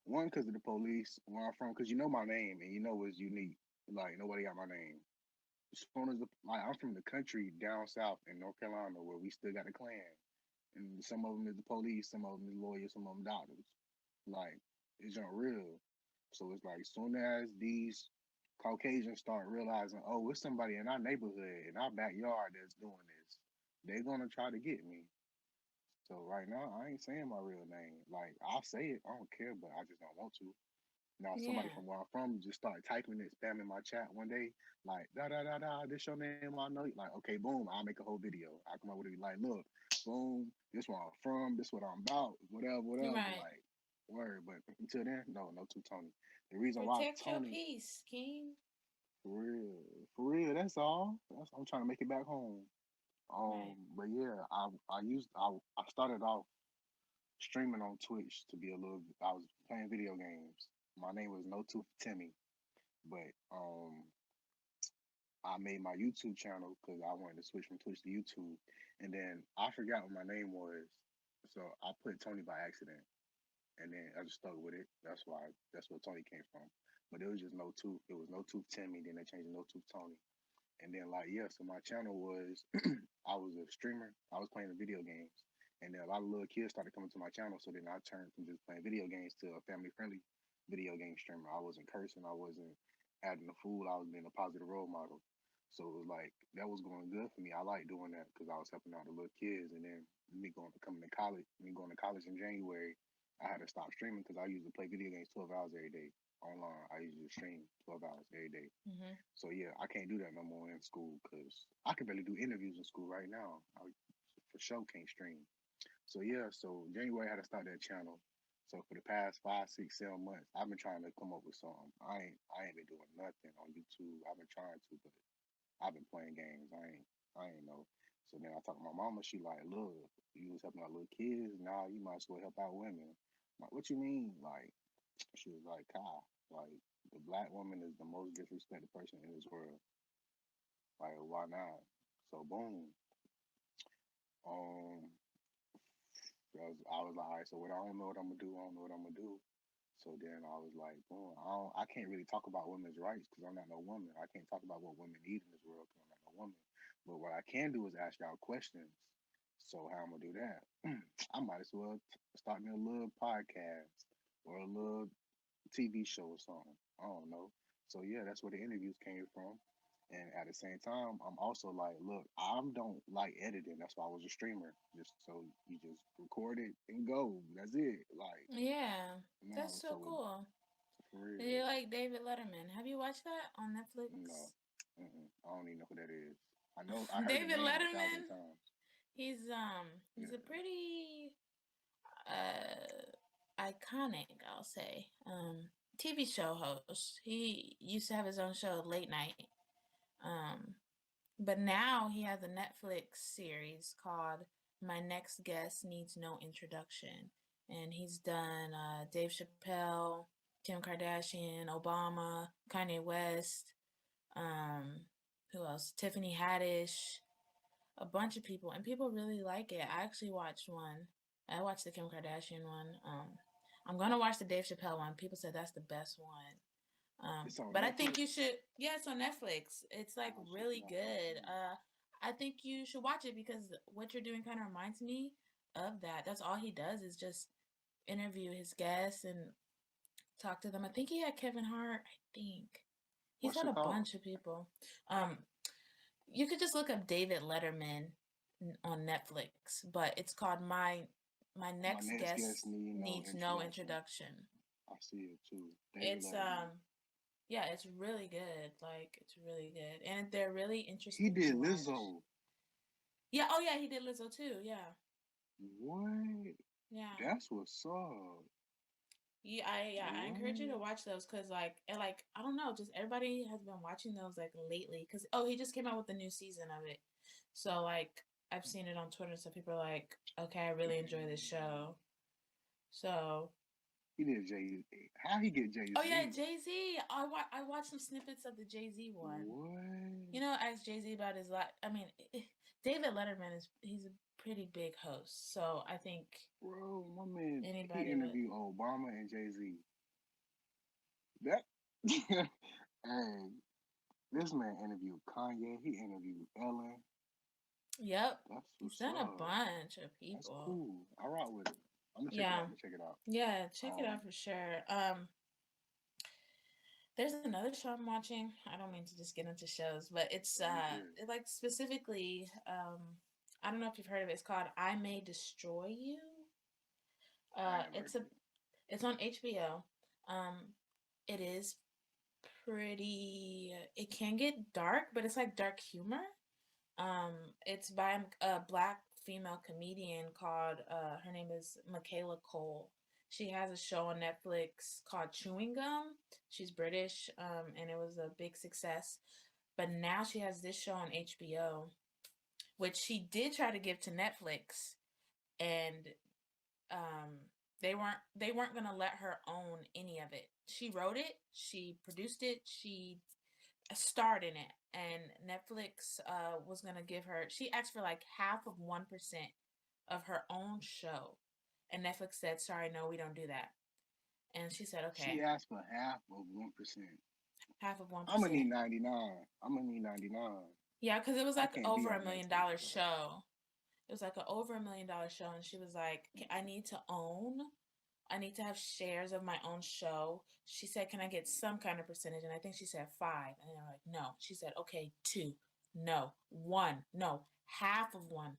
one, because of the police, where I'm from, because you know my name and you know it's unique. Like, nobody got my name. As soon as I'm from the country down south in North Carolina, where we still got a Klan, and some of them is the police, some of them is lawyers, some of them doctors. Like, it's unreal. So it's like, as soon as these Caucasians start realizing, oh, it's somebody in our neighborhood, in our backyard that's doing this, they're gonna try to get me. So right now, I ain't saying my real name. Like, I'll say it, I don't care, but I just don't want to. Now somebody Yeah. from where I'm from just started typing it, spamming my chat one day, like da da da da. This your name? I know. Like, okay, boom. I'll make a whole video. I come out with it like, look, boom. This where I'm from. This what I'm about. Whatever, whatever. Right. Like, word. But until then, no, no two Tony. The reason why Protect your Tony, peace, King. for real. That's all. I'm trying to make it back home. Right. But yeah, I started off streaming on Twitch to be a little. I was playing video games. My name was No Tooth Timmy, but I made my YouTube channel because I wanted to switch from Twitch to YouTube, and then I forgot what my name was, so I put Tony by accident, and then I just stuck with it. That's where Tony came from. But it was just No Tooth. It was No Tooth Timmy. Then they changed to No Tooth Tony. And then like yeah, so my channel was I was a streamer. I was playing the video games, and then a lot of little kids started coming to my channel. So then I turned from just playing video games to a family friendly video game streamer. I wasn't cursing. I wasn't acting a fool. I was being a positive role model. So it was like that was going good for me. I like doing that because I was helping out the little kids. And then me going to college in January, I had to stop streaming because I used to play video games 12 hours every day online. I used to stream 12 hours every day. Mm-hmm. So yeah, I can't do that no more in school because I can barely do interviews in school right now. I for sure can't stream. So yeah, so January I had to start that channel. So for the past 5, 6, 7 months, I've been trying to come up with something. I ain't been doing nothing on YouTube. I've been trying to, but I've been playing games. I ain't know. So then I talked to my mama. She like, look, you was helping out little kids. Now you might as well help out women. I'm like, what you mean? Like, she was like, Kai, like the black woman is the most disrespected person in this world. Like, why not? So boom. Um, I was like, all right. So what I don't know what I'm gonna do. I don't know what I'm gonna do. So then I was like, boom. I can't really talk about women's rights because I'm not no woman. I can't talk about what women need in this world because I'm not no woman. But what I can do is ask y'all questions. So how I'm gonna do that? I might as well start me a little podcast or a little TV show or something. I don't know. So yeah, that's where the interviews came from. And at the same time, I'm also like, look, I don't like editing. That's why I was a streamer. Just so you just record it and go. That's it. Like Yeah. no, That's so so cool. for Do you real, like David Letterman? Have you watched that on no, Netflix? I don't even know who that is. I heard the David name 1,000 Letterman. times. He's Yeah, a pretty iconic, I'll say, TV show host. He used to have his own show, Late Night. Um, but now he has a Netflix series called My Next Guest Needs No Introduction. And he's done Dave Chappelle, Kim Kardashian, Obama, Kanye West, um, who else? Tiffany Haddish, a bunch of people, and people really like it. I actually watched one. I watched the Kim Kardashian one. I'm gonna watch the Dave Chappelle one. People said that's the best one. it's on But I think Netflix. you should. Yeah, it's on Netflix. It's like I'll check it really out. I'll good. see. I think you should watch it because what you're doing kind of reminds me of that. That's all he does is just interview his guests and talk to them. I think he had Kevin Hart. I think he's What's had it a called? bunch of people. Um, you could just look up David Letterman on Netflix, but it's called My My Next next guest Guest need no Needs No introduction. Introduction. I see it too. David It's Letterman. yeah, it's really good. Like it's really good. And they're really He interesting to did watch. Lizzo. Yeah, oh yeah, he did Lizzo too. Yeah. What? Yeah. That's what's up. I encourage you to What? watch those cuz like I don't know, just everybody has been watching those like lately cuz oh, he just came out with a new season of it. So like I've seen it on Twitter so people are like, "Okay, I really enjoy this show." So, He did Jay. How he get Jay oh yeah, Z? Jay-Z. I watched some snippets of the Jay-Z one. You What? know, ask Jay-Z about his life. I mean, David Letterman he's a pretty big host, so I think Bro, my man, he anybody would. interviewed Obama and Jay Z. That, hey, this man interviewed Kanye. He interviewed Ellen. Yep, That's he's what's done a up. bunch of That's people. cool. I rock with it. I'm gonna check it out. Yeah, I'm gonna check it out. yeah, check it Um, out for sure. There's another show I'm watching. I don't mean to just get into shows, but no, you good. it, like specifically I don't know if you've heard of it. It's called I May Destroy You. I ain't never heard It's of a it. it's on HBO. Um it is pretty. It can get dark, but it's like dark humor. Um, it's by a black female comedian called her name is Michaela Cole. She has a show on Netflix called Chewing Gum. She's British, and it was a big success. But now she has this show on HBO, which she did try to give to Netflix, and um, they weren't gonna let her own any of it. She wrote it, she produced it, she starred in it, and Netflix was gonna give her. She asked for like half of 1% of her own show, and Netflix said, "Sorry, no, we don't do that." And she said, She "Okay, asked for half of 1%. half of one I'm gonna need percent." 99. I'm gonna need 99. Yeah, because it was I like can't be over a on million Netflix dollar though. show. It was like an over $1 million show, and she was like, "I need to own. I need to have shares of my own show." She said, "Can I get some kind of percentage?" And I think she said 5. And they're like, "No." She said, "Okay, 2. No. 1. No. Half of 1."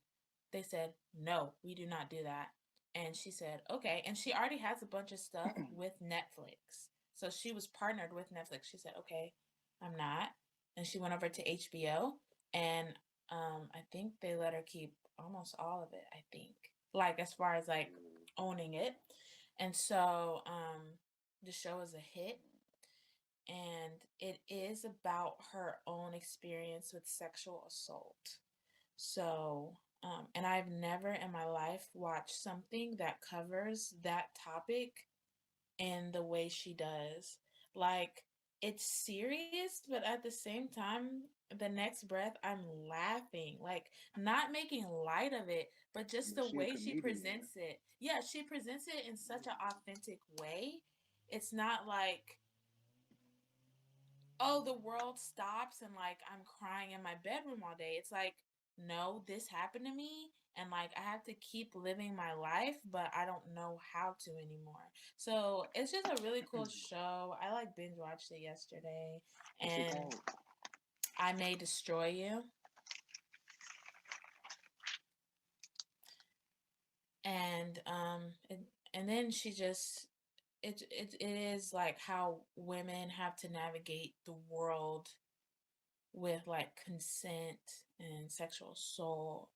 They said, "No, we do not do that." And she said, "Okay." And she already has a bunch of stuff with Netflix. So she was partnered with Netflix. She said, "Okay, I'm not." And she went over to HBO, and I think they let her keep almost all of it, I think. Like as far as like owning it. And so the show is a hit, and it is about her own experience with sexual assault. So, and I've never in my life watched something that covers that topic in the way she does. Like, it's serious, but at the same time, the next breath, I'm laughing. Like, not making light of it, but just But the she a way she comedian. presents it. Yeah, she presents it in such an authentic way. It's not like, oh, the world stops and like I'm crying in my bedroom all day. It's like, no, this happened to me and like I have to keep living my life, but I don't know how to anymore. So it's just a really cool show. I like binge watched it yesterday, What's it and called? I May Destroy You. And and then she just it is like how women have to navigate the world with like consent and sexual assault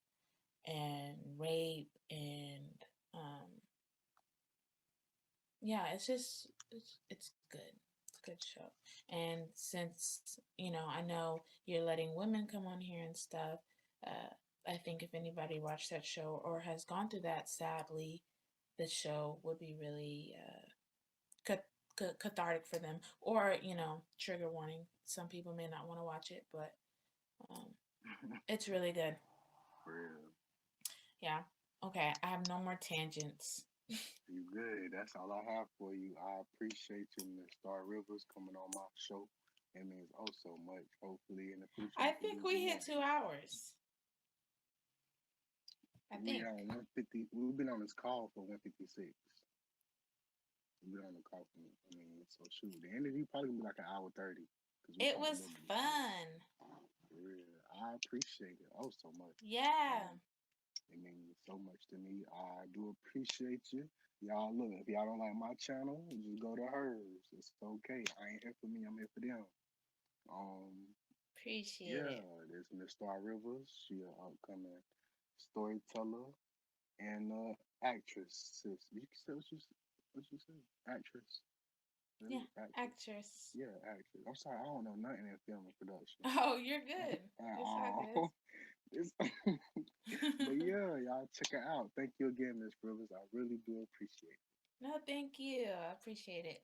and rape and um yeah, it's just it's good. It's a good show. And since, I know you're letting women come on here and stuff, I think if anybody watched that show or has gone through that, sadly, the show would be really cathartic for them. Or, trigger warning. Some people may not want to watch it, but um, it's really good. For real. Yeah. Okay. I have no more tangents. You good. That's all I have for you. I appreciate you, Miss Star Rivers, coming on my show. It means oh so much. Hopefully in the future I we can think do we hit more. 2 hours. I We think. on 150. We've been on this call for 156. We've been on the call for. I mean, so shoot, the interview probably gonna be like an hour 30 because we It talked a was little bit of shit. fun. For real, I appreciate it oh so much. Yeah. Um, It means so much to me. I do appreciate you. Y'all look, if y'all don't like my channel, just go to hers. It's okay. I ain't here for me, I'm here for them. Um, Appreciate yeah, it. there's Miss Star Rivers. She an upcoming storyteller and actress. Sis. You say what you say? Actress. Yeah. Really? Actress. Actress. Yeah, actress. I'm sorry, I don't know nothing in film and production. Oh, you're good. At It's all all. It's but good. yeah, y'all check it out. Thank you again, Miss Rivers. I really do appreciate it. No, thank you. I appreciate it.